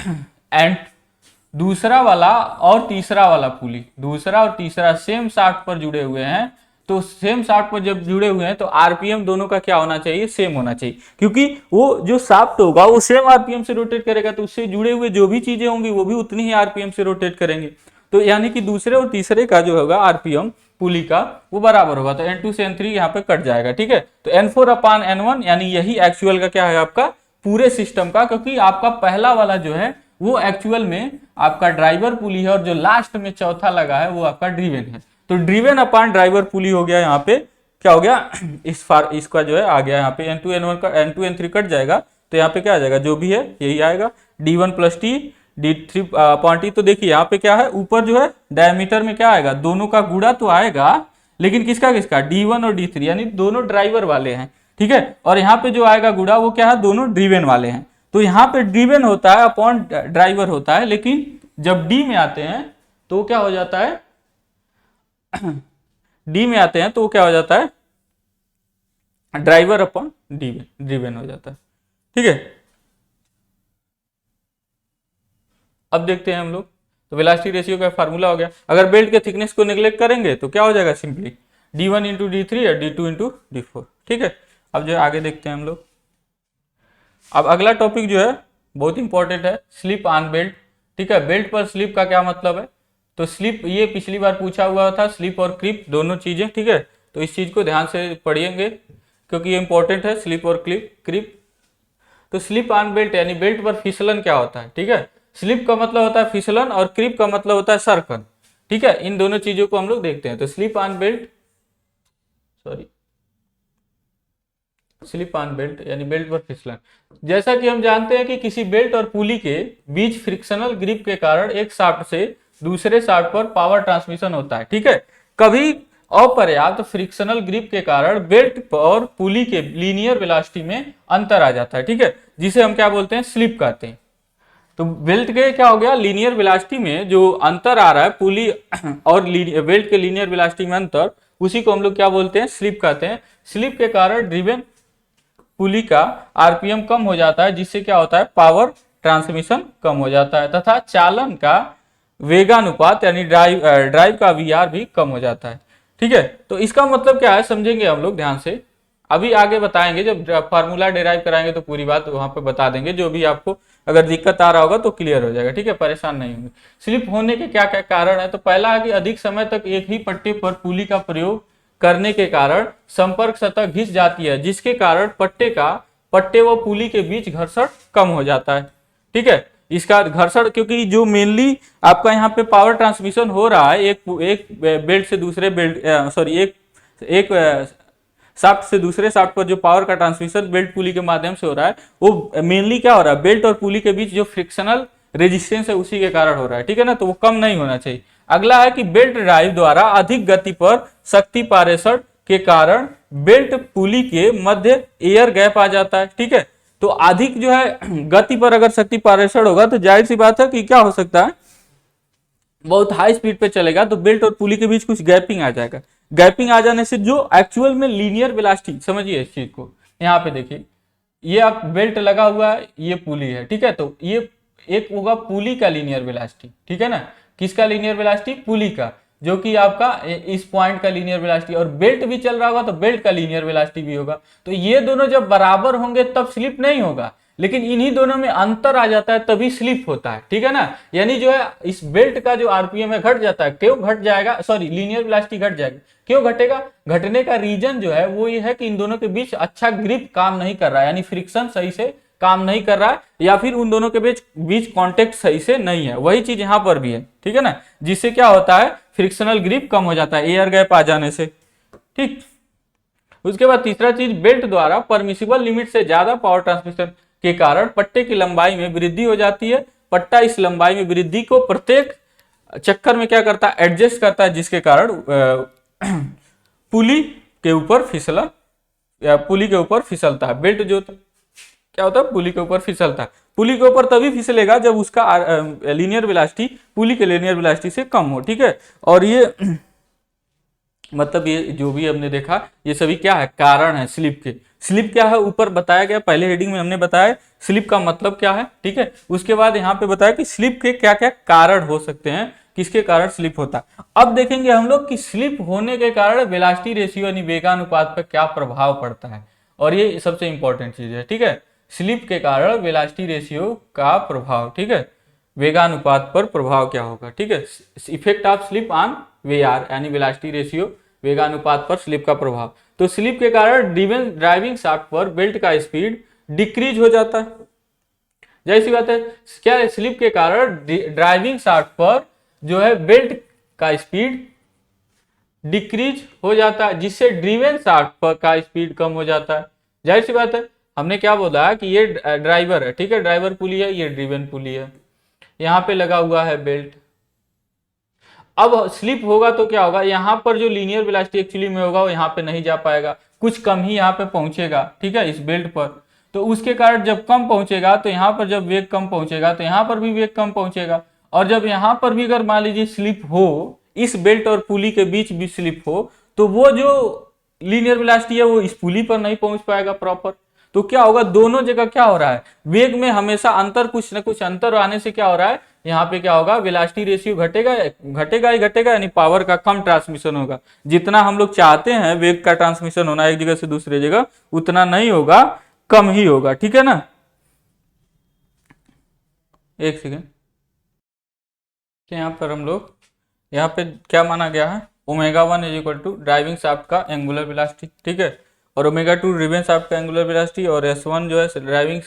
दूसरा वाला और तीसरा वाला पुली, दूसरा और तीसरा सेम शाफ्ट पर जुड़े हुए हैं, तो सेम शाफ्ट पर जब जुड़े हुए हैं तो आरपीएम दोनों का क्या होना चाहिए, सेम होना चाहिए, क्योंकि वो जो शाफ्ट होगा वो सेम आरपीएम से रोटेट करेगा, तो उससे जुड़े हुए जो भी चीजें होंगी वो भी उतनी ही आरपीएम से रोटेट करेंगे। तो यानी कि दूसरे और तीसरे का जो होगा आरपीएम पुली का वो बराबर होगा, तो N2 से N3 यहाँ पे कट जाएगा, ठीक है। तो N4 अपान N1 यानी यही एक्चुअल का क्या है आपका पूरे सिस्टम का, क्योंकि आपका पहला वाला जो है वो एक्चुअल में आपका ड्राइवर पुली है और जो लास्ट में चौथा लगा है वो आपका ड्रिवेन है। तो ड्रिवेन अपान ड्राइवर पुली हो गया यहाँ पे, क्या हो गया इसका जो है आ गया यहाँ पे N2 N1 का N2 N3 कट जाएगा, तो यहाँ पे क्या आ जाएगा जो भी है यही आएगा D1 plus T D3 upon T. तो देखिए यहाँ पे क्या है ऊपर जो है डायमीटर में क्या आएगा दोनों का गुणा तो आएगा, लेकिन किसका किसका D1 और D3 यानी दोनों ड्राइवर वाले हैं, ठीक है। और यहाँ पे जो आएगा गुणा वो क्या है दोनों ड्रिवेन वाले हैं। तो यहाँ पे ड्रिवेन होता है अपॉन ड्राइवर होता है, लेकिन जब डी में आते हैं तो क्या हो जाता है डी में आते हैं तो क्या हो जाता है ड्राइवर अपॉन ड्रिवेन हो जाता है, ठीक है। अब देखते हैं हम लोग, तो वेलोसिटी रेशियो का फार्मूला हो गया। अगर बेल्ट के थिकनेस को नेग्लेक्ट करेंगे तो क्या हो जाएगा सिंपली D1 इंटू D3 या D2 इंटू D4, ठीक है। अब जो है आगे देखते हैं हम लोग। अब अगला टॉपिक जो है बहुत इंपॉर्टेंट है, स्लिप ऑन बेल्ट, ठीक है। बेल्ट पर स्लिप का क्या मतलब है, तो स्लिप ये पिछली बार पूछा हुआ था, स्लिप और क्रिप दोनों चीजें, ठीक है। तो इस चीज को ध्यान से पढ़िएंगे क्योंकि ये इंपॉर्टेंट है स्लिप और क्रिप। तो स्लिप ऑन बेल्ट यानी बेल्ट पर फिसलन क्या होता है, ठीक है। स्लिप का मतलब होता है फिसलन और क्रिप का मतलब होता है सरकन, ठीक है। इन दोनों चीजों को हम लोग देखते हैं। तो स्लिप ऑन बेल्ट यानी बेल्ट पर फिसलन, जैसा कि हम जानते हैं कि किसी बेल्ट और पुली के बीच फ्रिक्शनल ग्रिप के कारण एक शाफ्ट से दूसरे शाफ्ट पर पावर ट्रांसमिशन होता है, ठीक है। कभी अपर्याप्त फ्रिक्शनल ग्रिप के कारण बेल्ट और पुली के लीनियर वेलोसिटी में अंतर आ जाता है, ठीक है, जिसे हम क्या बोलते हैं स्लिप कहते हैं। तो बेल्ट के क्या हो गया लीनियर वेलोसिटी में जो अंतर आ रहा है पुली और बेल्ट के लीनियर वेलोसिटी में अंतर, उसी को हम लोग क्या बोलते हैं स्लिप कहते हैं। स्लिप के कारण ड्रिवेन पुली का आरपीएम कम हो जाता है, जिससे क्या होता है पावर ट्रांसमिशन कम हो जाता है तथा चालन का वेगानुपात यानी ड्राइव का वीआर भी कम हो जाता है, ठीक है। तो इसका मतलब क्या है समझेंगे हम लोग ध्यान से, अभी आगे बताएंगे जब फार्मूला डिराइव कराएंगे तो पूरी बात वहां पे बता देंगे, जो भी आपको अगर दिक्कत आ रहा होगा तो क्लियर हो जाएगा, ठीक है, परेशान नहीं होंगे। स्लिप होने के क्या क्या कारण है, तो पहला है कि अधिक समय तक एक ही पट्टे पर पुली का प्रयोग करने के कारण संपर्क सतह घिस जाती है, जिसके कारण पट्टे व पुली के बीच घर्षण कम हो जाता है, ठीक है। इसका घर्षण क्योंकि जो मेनली आपका यहाँ पे पावर ट्रांसमिशन हो रहा है एक बेल्ट से दूसरे एक शाफ्ट से दूसरे शाफ्ट पर जो पावर का ट्रांसमिशन बेल्ट पुली के माध्यम से हो रहा है वो मेनली क्या हो रहा है बेल्ट और पुली के बीच जो फ्रिक्शनल रेजिस्टेंस है उसी के कारण हो रहा है, ठीक है ना, तो वो कम नहीं होना चाहिए। अगला है कि बेल्ट ड्राइव द्वारा अधिक गति पर शक्ति पारेषण के कारण बेल्ट पुली के मध्य एयर गैप आ जाता है, ठीक है। तो अधिक जो है गति पर अगर शक्ति पारेषण होगा तो जाहिर सी बात है कि क्या हो सकता है बहुत हाई स्पीड पे चलेगा तो बेल्ट और पुली के बीच कुछ गैपिंग आ जाएगा। गैपिंग आ जाने से जो एक्चुअल में लीनियर वेलोसिटी, समझिए इस चीज को, यहाँ पे देखिए ये आप बेल्ट लगा हुआ है ये पुली है, ठीक है। तो ये एक होगा पुली का लीनियर वेलोसिटी, ठीक है ना, किसका लीनियर वेलोसिटी पुली का, जो कि आपका इस पॉइंट का लीनियर वेलोसिटी, और बेल्ट भी चल रहा होगा तो बेल्ट का लीनियर वेलोसिटी भी होगा। तो ये दोनों जब बराबर होंगे तब स्लिप नहीं होगा, लेकिन इन्हीं दोनों में अंतर आ जाता है तभी स्लिप होता है, ठीक है ना। यानी जो है इस बेल्ट का जो आरपीएम है घट जाता है, क्यों घट जाएगा, सॉरी लीनियर वेलोसिटी घट जाएगी, क्यों घटेगा, घटने का रीजन जो है वो ये है कि इन दोनों के बीच अच्छा ग्रिप काम नहीं कर रहा है, यानी फ्रिक्शन सही से काम नहीं कर रहा है, या फिर उन दोनों के बीच कांटेक्ट सही से नहीं है। वही चीज यहां पर भी है, ठीक है ना, जिससे क्या होता है फ्रिक्शनल ग्रिप कम हो जाता है एयर गैप आ जाने से, ठीक। उसके बाद तीसरा चीज बेल्ट द्वारा परमिसिबल लिमिट से ज्यादा पावर ट्रांसमिशन के कारण पट्टे की लंबाई में वृद्धि हो जाती है। पट्टा इस लंबाई में वृद्धि को प्रत्येक चक्कर में क्या करता है एडजस्ट करता है, जिसके कारण पुली के ऊपर फिसलता है। बेल्ट जो क्या होता है पुली के ऊपर फिसलता है, पुली के ऊपर तभी फिसलेगा जब उसका लीनियर वेलोसिटी पुली के लीनियर वेलोसिटी से कम हो, ठीक है। और ये मतलब ये जो भी हमने देखा ये सभी क्या है कारण है स्लिप के। स्लिप क्या है ऊपर बताया गया, पहले हेडिंग में हमने बताया स्लिप का मतलब क्या है, ठीक है। उसके बाद यहाँ पे बताया कि स्लिप के क्या क्या कारण हो सकते हैं, किसके कारण स्लिप होता है। अब देखेंगे हम लोग कि स्लिप होने के कारण वेलोसिटी रेशियो यानी वेगानुपात पर क्या प्रभाव पड़ता है, और ये सबसे इंपॉर्टेंट चीज है, ठीक है। स्लिप के कारण वेलोसिटी रेशियो का प्रभाव, ठीक है। वेगानुपात पर प्रभाव क्या होगा। ठीक है, effect of slip on VR यानी वेलोसिटी रेशियो, वेगानुपात पर स्लिप का प्रभाव। तो स्लिप के कारण ड्राइविंग शाफ्ट पर बेल्ट का स्पीड डिक्रीज हो जाता है। जैसी बात है, क्या है, स्लिप के कारण ड्राइविंग शाफ्ट पर जो है बेल्ट का स्पीड डिक्रीज हो जाता है, जिससे ड्रिवन शाफ्ट पर का स्पीड कम हो जाता है। जाहिर सी बात है, हमने क्या बोला कि ये ड्राइवर है, ठीक है, ड्राइवर पुली है, ये ड्रिवन पुली है, यहाँ पे लगा हुआ है बेल्ट। अब स्लिप होगा तो क्या होगा, यहाँ पर जो लीनियर वेलोसिटी एक्चुअली में होगा वो यहाँ पे नहीं जा पाएगा, कुछ कम ही यहाँ पे पहुंचेगा, ठीक है, इस बेल्ट पर। तो उसके कारण जब कम पहुंचेगा तो यहाँ पर जब वेग कम पहुंचेगा तो यहाँ पर भी वेग कम पहुंचेगा, और जब यहाँ पर भी अगर मान लीजिए स्लिप हो, इस बेल्ट और पुली के बीच भी स्लिप हो, तो वो जो लीनियर वेलोसिटी है वो इस पुली पर नहीं पहुंच पाएगा प्रॉपर। तो क्या होगा, दोनों जगह क्या हो रहा है, वेग में हमेशा अंतर, कुछ न कुछ अंतर आने से क्या हो रहा है, यहाँ पे क्या होगा, वेलोसिटी रेशियो घटेगा, घटेगा ही घटेगा, यानी पावर का कम ट्रांसमिशन होगा। जितना हम लोग चाहते हैं वेग का ट्रांसमिशन होना एक जगह से दूसरे जगह, उतना नहीं होगा, कम ही होगा। ठीक है ना, एक सेकेंड, यहाँ पर हम लोग, यहाँ पे क्या माना गया है, ω1 is equal to driving shaft का एंगुलर वेलोसिटी, ठीक है, और ω2 ड्रिवन शाफ्ट का एंगुलर वेलोसिटी, और S1 जो है ड्राइविंग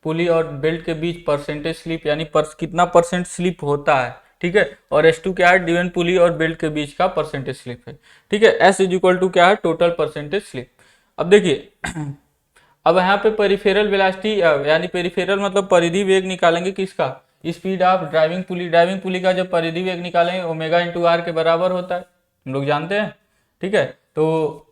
पुली और बेल्ट के बीच परसेंटेज स्लिप, यानी कितना परसेंट स्लिप होता है, ठीक है, और S2 क्या है, ड्रिवन पुली और बेल्ट के बीच का परसेंटेज स्लिप है, ठीक है। S इज इक्वल टू क्या है, टोटल परसेंटेज स्लिप। अब देखिए अब यहाँ पे पेरिफेरल वेलोसिटी यानी पेरिफेरल मतलब परिधि वेग निकालेंगे किसका, स्पीड ऑफ ड्राइविंग पुली का जब परिधि वेग निकालेंगे ओमेगा इंटू आर के बराबर होता है, हम लोग जानते हैं, ठीक है। तो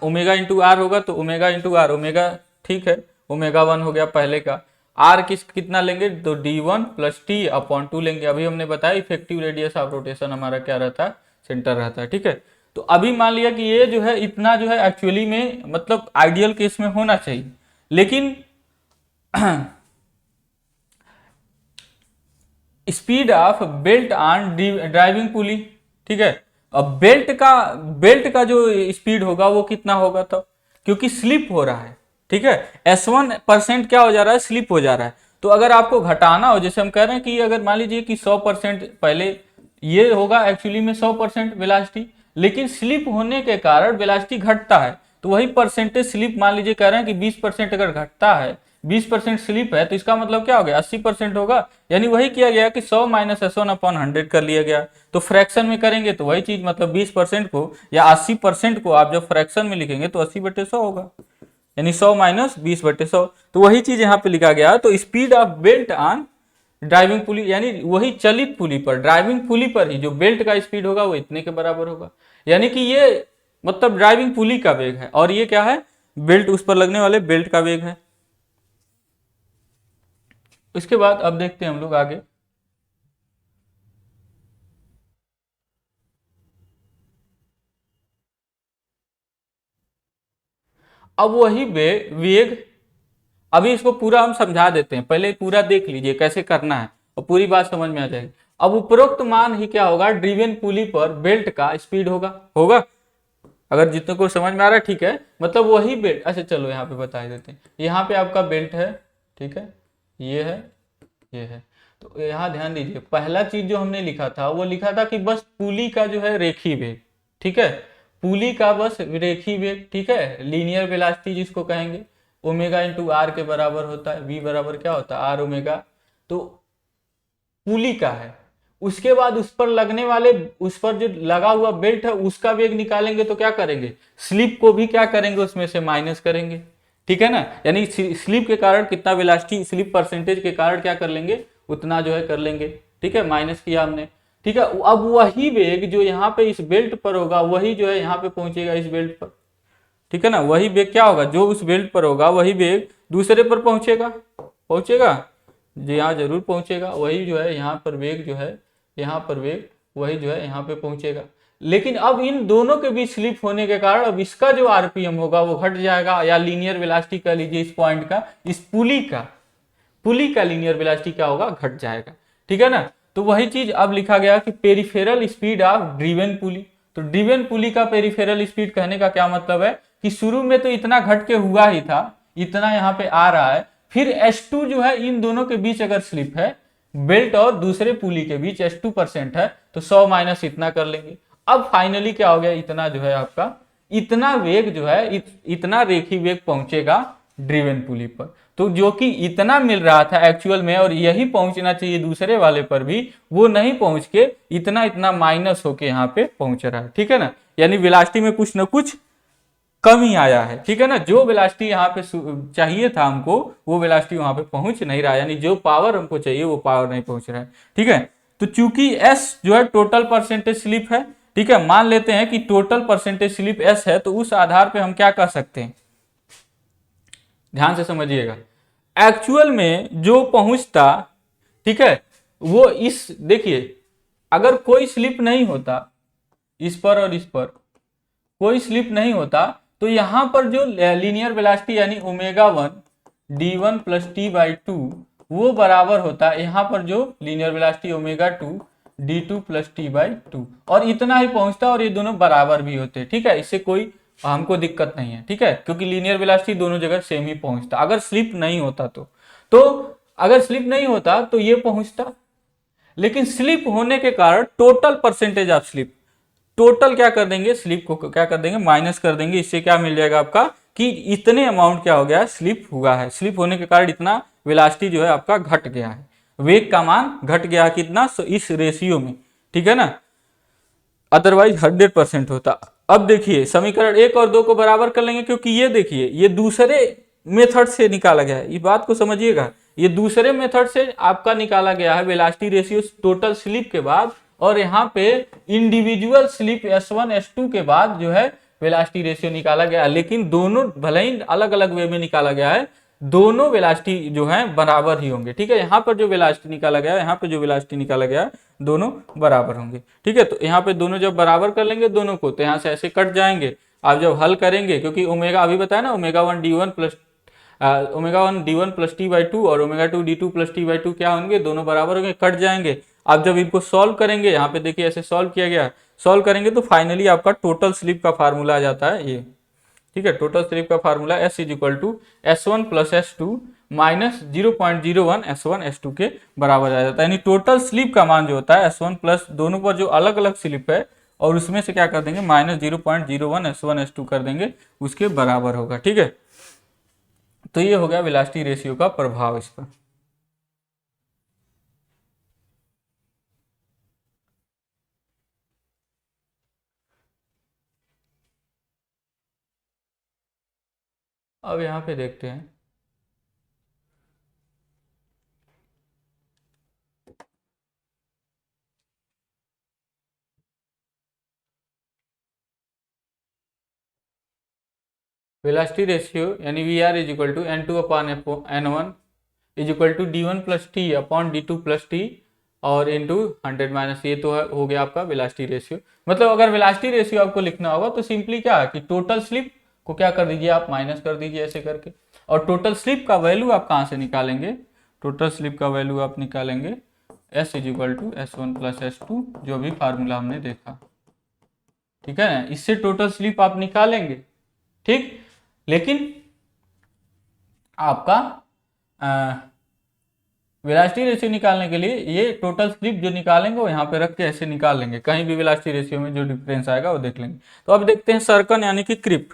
ओमेगा इंटू आर होगा, तो ओमेगा इंटू आर, ओमेगा ठीक है, ω1 हो गया पहले का, आर कितना लेंगे, तो d1 प्लस टी अपॉन 2 लेंगे। अभी हमने बताया इफेक्टिव रेडियस ऑफ रोटेशन हमारा क्या रहता है, सेंटर रहता है, ठीक है। तो अभी मान लिया कि ये जो है इतना जो है एक्चुअली में मतलब आइडियल केस में होना चाहिए, लेकिन speed of belt on driving pulley, ठीक है, अब बेल्ट का जो स्पीड होगा वो कितना होगा, तो क्योंकि स्लिप हो रहा है, ठीक है, S1% क्या हो जा रहा है, स्लिप हो जा रहा है। तो अगर आपको घटाना हो, जैसे हम कह रहे हैं कि अगर मान लीजिए कि 100% पहले ये होगा एक्चुअली में 100% वेलोसिटी, लेकिन स्लिप होने के कारण वेलोसिटी घटता है, तो वही परसेंटेज स्लिप मान लीजिए कह रहे हैं कि 20% अगर घटता है, 20% स्लिप है, तो इसका मतलब क्या हो गया, 80% होगा, यानी वही किया गया कि 100 माइनस S1 अपॉन 100 कर लिया गया। तो फ्रैक्शन में करेंगे तो वही चीज, मतलब 20% को या 80% को आप जब फ्रैक्शन में लिखेंगे तो 80/100 होगा, यानी 100 माइनस 20/100। तो वही चीज यहाँ पे लिखा गया। तो speed of belt on driving pulley, यानी वही चलित पुली पर, ड्राइविंग पुली पर ही जो बेल्ट का स्पीड होगा वो इतने के बराबर होगा, यानी कि ये मतलब ड्राइविंग पुली का वेग है, और ये क्या है, बेल्ट, उस पर लगने वाले बेल्ट का वेग है। इसके बाद अब देखते हैं हम लोग आगे, अब वही वेग, अभी इसको पूरा हम समझा देते हैं, पहले पूरा देख लीजिए कैसे करना है और पूरी बात समझ में आ जाएगी। अब उपरोक्त मान ही क्या होगा, ड्रिवन पुली पर बेल्ट का स्पीड होगा। अगर जितने को समझ में आ रहा है ठीक है, मतलब वही बेल्ट, अच्छा चलो यहाँ पे बता देते हैं, यहाँ पे आपका बेल्ट है, ठीक है, ये है, ये है। तो यहाँ ध्यान दीजिए, पहला चीज जो हमने लिखा था वो लिखा था कि बस पुली का जो है रेखी वेग, ठीक है, पुली का बस रेखी वेग, ठीक है, लीनियर वेलोसिटी जिसको कहेंगे, ओमेगा इंटू आर के बराबर होता है, वी बराबर क्या होता है, आर ओमेगा, तो पुली का है। उसके बाद उस पर लगने वाले, उस पर जो लगा हुआ बेल्ट है उसका वेग निकालेंगे, तो क्या करेंगे, स्लिप को भी क्या करेंगे, उसमें से माइनस करेंगे, ठीक है ना, यानी स्लिप के कारण कितना वेलोसिटी, स्लिप परसेंटेज के कारण क्या कर लेंगे, उतना जो है कर लेंगे, ठीक है, माइनस किया हमने, ठीक है। अब वही वेग जो यहाँ पे इस बेल्ट पर होगा वही जो है यहाँ पे पहुंचेगा इस बेल्ट पर, ठीक है ना, वही वेग क्या होगा, जो उस बेल्ट पर होगा वही वेग दूसरे पर पहुंचेगा जी हाँ, जरूर पहुंचेगा, वही जो है यहाँ पर वेग जो है, यहाँ पर वेग वही जो है यहाँ पे पहुंचेगा। लेकिन अब इन दोनों के बीच स्लिप होने के कारण अब इसका जो आरपीएम होगा वो घट जाएगा, या लीनियर वेलोसिटी कह लीजिए इस पॉइंट का, इस पुली का लीनियर वेलोसिटी क्या होगा, घट जाएगा, ठीक है ना। तो वही चीज अब लिखा गया कि पेरिफेरल स्पीड ऑफ ड्रिवन पुली। तो ड्रिवन पुली का पेरिफेरल स्पीड कहने का क्या मतलब है कि शुरू में तो इतना घट के हुआ ही था, इतना यहाँ पे आ रहा है, फिर S2 जो है इन दोनों के बीच अगर स्लिप है, बेल्ट और दूसरे पुली के बीच S2% है, तो 100 माइनस इतना कर लेंगे। अब फाइनली क्या हो गया, इतना जो है आपका, इतना वेग जो है, इतना रेखीय वेग पहुंचेगा ड्रिवन पुली पर। तो जो कि इतना मिल रहा था एक्चुअल में, और यही पहुंचना चाहिए दूसरे वाले पर भी, वो नहीं पहुंच के इतना इतना माइनस होके यहाँ पे पहुंच रहा है, ठीक है ना। यानी वेलोसिटी में कुछ ना कुछ कमी आया है, ठीक है ना। जो वेलोसिटी यहाँ पे चाहिए था हमको, वो वेलोसिटी वहां पे पहुंच नहीं रहा है, यानी जो पावर हमको चाहिए वो पावर नहीं पहुंच रहा है, ठीक है। तो चूंकि S जो है टोटल परसेंटेज स्लिप है, ठीक है, मान लेते हैं कि टोटल परसेंटेज स्लिप S है, तो उस आधार पे हम क्या कर सकते हैं, ध्यान से समझिएगा। एक्चुअल में जो पहुंचता, ठीक है, वो इस, देखिए अगर कोई स्लिप नहीं होता इस पर और इस पर कोई स्लिप नहीं होता, तो यहां पर जो लीनियर वेलोसिटी यानी ω1 d1 plus T by to, वो बराबर होता है यहां पर जो linear velocity ω2 d2 plus T by two, और इतना ही पहुंचता, और ये दोनों बराबर भी होते, ठीक है। इससे कोई हमको दिक्कत नहीं है, ठीक है, क्योंकि लीनियर वेलोसिटी दोनों जगह सेम ही पहुंचता अगर स्लिप नहीं होता तो अगर स्लिप नहीं होता तो ये पहुंचता, लेकिन स्लिप होने के कारण total percentage of slip, total क्या कर देंगे, स्लिप को क्या कर देंगे, माइनस कर देंगे। इससे क्या मिल जाएगा आपका कि इतने अमाउंट क्या हो गया, स्लिप हुआ है। स्लिप होने के कारण इतना वेलोसिटी जो है आपका घट गया है, वेग का मान घट गया है कितना, इस रेशियो में, ठीक है ना, अदरवाइज 100% होता। अब देखिए समीकरण 1 और 2 को बराबर कर लेंगे, क्योंकि ये देखिए ये दूसरे मेथड से निकाला गया है, ये बात को समझिएगा, ये दूसरे मेथड से आपका निकाला गया है वेलोसिटी रेशियो टोटल स्लिप के बाद, और यहाँ पे इंडिविजुअल स्लिप S1 S2 के बाद जो है वेलोसिटी रेशियो निकाला गया है। लेकिन दोनों भले ही अलग अलग वे में निकाला गया है, दोनों वेलोसिटी जो है बराबर ही होंगे, ठीक है। यहाँ पर जो वेलोसिटी निकाला गया है, यहाँ पे जो वेलोसिटी निकाला गया है, दोनों बराबर होंगे, ठीक है। तो यहाँ पे दोनों जब बराबर कर लेंगे दोनों को, तो यहाँ से ऐसे कट जाएंगे। आप जब हल करेंगे, क्योंकि ओमेगा अभी बताया ना, ω1 d1 plus ω1 d1 plus T by two और ω2 d2 plus T by to क्या होंगे, दोनों बराबर होंगे, कट जाएंगे। आप जब इनको सॉल्व करेंगे, यहाँ पे देखिए ऐसे सॉल्व किया गया, सॉल्व करेंगे तो फाइनली आपका टोटल स्लिप का फार्मूला आ जाता है ये, ठीक है। टोटल स्लिप का formula S is equal to S1 plus S2 minus 0.01 S1 S2 के बराबर आ जाता है। यानी टोटल स्लिप का मान जो होता है S1 प्लस दोनों पर जो अलग अलग स्लिप है, और उसमें से क्या कर देंगे, माइनस 0.01 S1 S2 कर देंगे, उसके बराबर होगा, ठीक है। तो ये हो गया वेलोसिटी रेशियो का प्रभाव इस पर। अब यहाँ पे देखते हैं वेलोसिटी रेशियो यानी VR is equal to N2 upon N1 is equal to D1 plus T upon D2 plus T और इंटू 100 माइनस, ये तो हो गया आपका वेलोसिटी रेशियो। मतलब अगर वेलोसिटी रेशियो आपको लिखना होगा तो सिंपली क्या है कि टोटल स्लिप को क्या कर दीजिए, आप माइनस कर दीजिए ऐसे करके, और टोटल स्लिप का वैल्यू आप कहाँ से निकालेंगे, टोटल स्लिप का वैल्यू आप निकालेंगे S is equal to S1 plus S2, जो भी फार्मूला हमने देखा, ठीक है ना, इससे टोटल स्लिप आप निकालेंगे, ठीक। लेकिन आपका वेलोसिटी रेशियो निकालने के लिए ये टोटल स्लिप जो निकालेंगे वो यहाँ पे रख के ऐसे निकाल लेंगे, कहीं भी वेलोसिटी रेशियो में जो डिफरेंस आएगा वो देख लेंगे। तो अब देखते हैं सर्कन यानी कि क्रिप,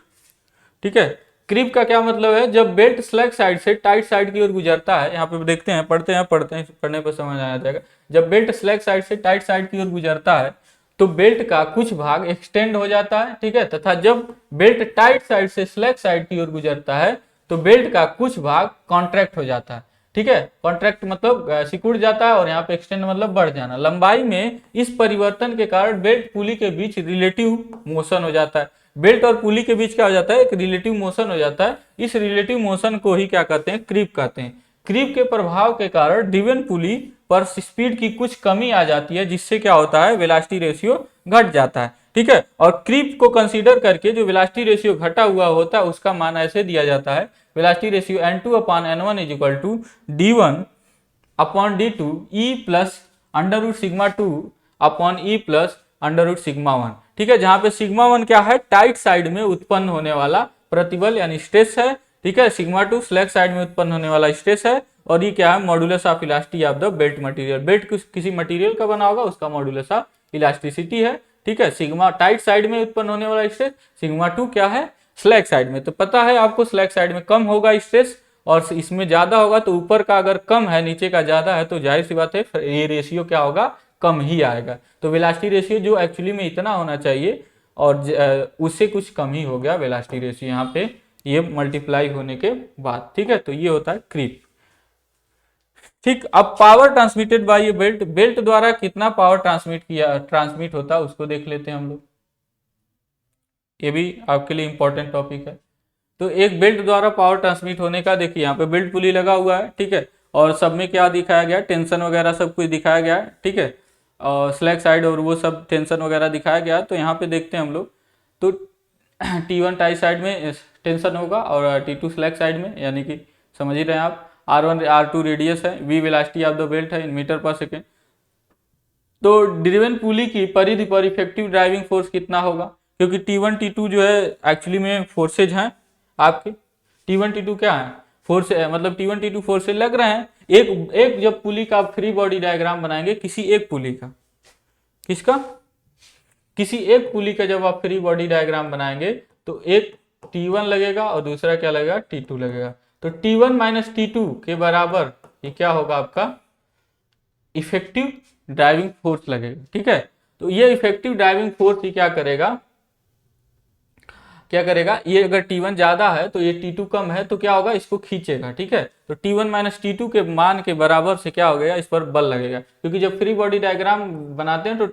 ठीक है। क्रिप का क्या मतलब है, जब बेल्ट स्लैक साइड से टाइट साइड की ओर गुजरता है, यहाँ पे देखते हैं, पढ़ते हैं पढ़ने पर समझ आ जाएगा। जब बेल्ट स्लैक साइड से टाइट साइड की ओर गुजरता है तो बेल्ट का कुछ भाग एक्सटेंड हो जाता है, ठीक है, तथा जब बेल्ट टाइट साइड से स्लैक साइड की ओर गुजरता है तो बेल्ट का कुछ भाग कॉन्ट्रैक्ट हो जाता है, ठीक है। कॉन्ट्रैक्ट मतलब सिकुड़ जाता है, और यहाँ पे एक्सटेंड मतलब बढ़ जाना। लंबाई में इस परिवर्तन के कारण बेल्ट पुली के बीच रिलेटिव मोशन हो जाता है, बेल्ट और पुली के बीच क्या हो जाता है, एक रिलेटिव मोशन हो जाता है। इस रिलेटिव मोशन को ही क्या कहते हैं, क्रीप कहते हैं। क्रीप के प्रभाव के कारण ड्रिवन पुली पर स्पीड की कुछ कमी आ जाती है, जिससे क्या होता है, वेलोसिटी रेशियो घट जाता है, ठीक है। और क्रीप को कंसीडर करके जो वेलोसिटी रेशियो घटा हुआ होता है उसका मान ऐसे दिया जाता है, velocity ratio N2 upon N1 is equal to D1 upon D2 E plus under root sigma 2 upon E plus under root sigma 1, ठीक है। जहां पे सिग्मा 1 क्या है, टाइट साइड में उत्पन्न होने वाला प्रतिबल यानी स्ट्रेस है, ठीक है। सिग्मा 2 स्लैक साइड में उत्पन्न होने वाला स्ट्रेस है, और ये क्या है, modulus of elasticity of the belt material. Belt किसी मटेरियल का बना होगा, उसका मॉडुलस ऑफ इलास्टिसिटी है। ठीक है, सिग्मा टाइट साइड में उत्पन्न होने वाला स्ट्रेस, सिग्मा 2 क्या है, स्लैक साइड में। तो पता है आपको स्लैक साइड में कम होगा स्ट्रेस, और इसमें ज्यादा होगा। तो ऊपर का अगर कम है, नीचे का ज्यादा है, तो जाहिर सी बात है ये रेशियो क्या होगा, कम ही आएगा। तो वेलोसिटी रेशियो जो एक्चुअली में इतना होना चाहिए और उससे कुछ कम ही हो गया वेलोसिटी रेशियो यहाँ पे, ये मल्टीप्लाई होने के बाद। ठीक है, तो ये होता है क्रीप। ठीक, अब पावर ट्रांसमिटेड बाय ये बेल्ट, बेल्ट द्वारा कितना पावर ट्रांसमिट होता है उसको देख लेते हैं हम लोग। ये भी आपके लिए इंपॉर्टेंट टॉपिक है। तो एक बेल्ट द्वारा पावर ट्रांसमिट होने का, देखिए यहाँ पे बेल्ट पुली लगा हुआ है। ठीक है, और सब में क्या दिखाया गया, टेंशन वगैरह सब कुछ दिखाया गया है। ठीक है, और स्लैक साइड और वो सब टेंशन वगैरह दिखाया गया है। तो यहाँ पे देखते हैं हम लोग, तो T1 टाई साइड में टेंशन होगा और T2 स्लैक साइड में, यानी कि समझ ही रहे हैं आप। R1 R2 रेडियस है, V velocity of the belt है इन मीटर पर सेकेंड। तो ड्रिवन पुली की परिधि पर इफेक्टिव ड्राइविंग फोर्स कितना होगा, क्योंकि T1 T2 जो है एक्चुअली में फोर्सेज हैं आपके। T1 T2 क्या है, फोर्स है, मतलब T1 T2 फोर्सेज लग रहे हैं। एक जब पुली का फ्री बॉडी डायग्राम बनाएंगे, किसी एक पुली का, किसका, किसी एक पुली का जब आप फ्री बॉडी डायग्राम बनाएंगे, तो एक T1 लगेगा और दूसरा क्या लगेगा, T2 लगेगा। तो T1 माइनस T2 के बराबर ये क्या होगा, आपका इफेक्टिव ड्राइविंग फोर्स लगेगा। ठीक है, तो ये इफेक्टिव ड्राइविंग फोर्स ये क्या करेगा, ये अगर T1 ज्यादा है तो ये T2 कम है, तो क्या होगा, इसको खींचेगा। ठीक है, तो T1 माइनस T2 के मान के बराबर से क्या हो गया, इस पर बल लगेगा। क्योंकि जब फ्री बॉडी डायग्राम बनाते हैं तो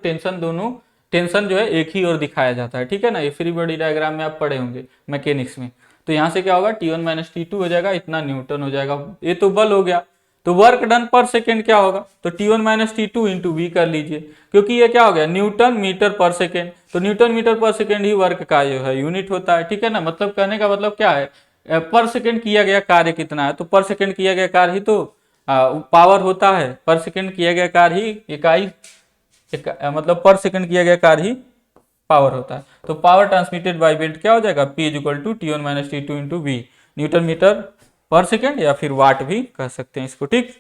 टेंशन जो है एक ही ओर दिखाया जाता है। ठीक है ना, ये फ्री बॉडी डायग्राम में आप पढ़े होंगे मैकेनिक्स में। तो यहाँ से क्या होगा, T1 माइनस T2 हो जाएगा, इतना न्यूटन हो जाएगा। ये तो बल हो गया। तो वर्क डन पर सेकेंड क्या होगा, तो T1 minus T2 into we कर लीजिए, क्योंकि ये क्या हो गया, न्यूटन मीटर पर सेकेंड। तो न्यूटन मीटर पर सेकेंड ही वर्क का जो है यूनिट होता है। ठीक है ना, मतलब कहने का मतलब क्या है, पर सेकेंड किया गया कार्य कितना है, तो पर सेकेंड किया गया कार्य ही तो पावर होता है। पर सेकेंड किया गया कार्य ही इकाई, मतलब पर सेकेंड किया गया कार्य ही पावर होता है। तो पावर ट्रांसमिटेड बाय बेल्ट क्या हो जाएगा, P is equal to T1 minus T2 into V, newton metre per second या फिर वाट भी कह सकते हैं इसको। ठीक,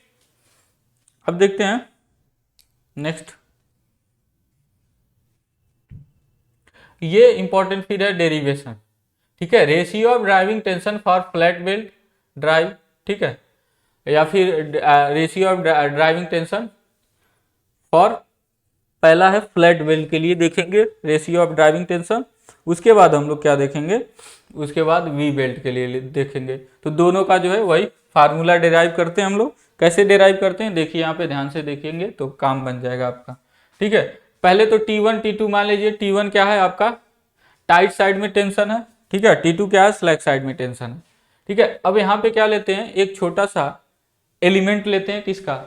अब देखते हैं नेक्स्ट, ये इंपॉर्टेंट फिर है डेरिवेशन। ठीक है, ratio of driving tension for flat belt drive. ठीक है, या फिर ratio of driving tension for, पहला है फ्लैट बेल्ट के लिए देखेंगे रेशियो ऑफ ड्राइविंग टेंशन, उसके बाद हम लोग क्या देखेंगे, उसके बाद वी बेल्ट के लिए देखेंगे। तो दोनों का जो है वही फार्मूला डिराइव करते हैं हम लोग। कैसे डिराइव करते हैं, देखिए यहाँ पे ध्यान से देखेंगे तो काम बन जाएगा आपका। ठीक है, पहले तो T1 T2 मान लीजिए, T1 क्या है आपका, टाइट साइड में टेंशन है। ठीक है, T2 क्या है, स्लैक साइड में टेंशन है। ठीक है, अब यहाँ पे क्या लेते हैं, एक छोटा सा एलिमेंट लेते हैं, किसका,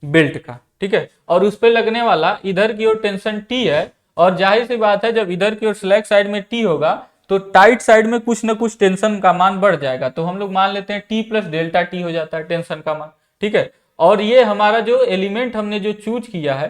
बेल्ट का। ठीक है, और उस पर लगने वाला इधर की ओर टेंशन T है, और जाहिर सी बात है जब इधर की ओर स्लैक साइड में T होगा तो टाइट साइड में कुछ ना कुछ टेंशन का मान बढ़ जाएगा। तो हम लोग मान लेते हैं T प्लस डेल्टा T हो जाता है टेंशन का मान। ठीक है, और ये हमारा जो एलिमेंट हमने जो चूज किया है,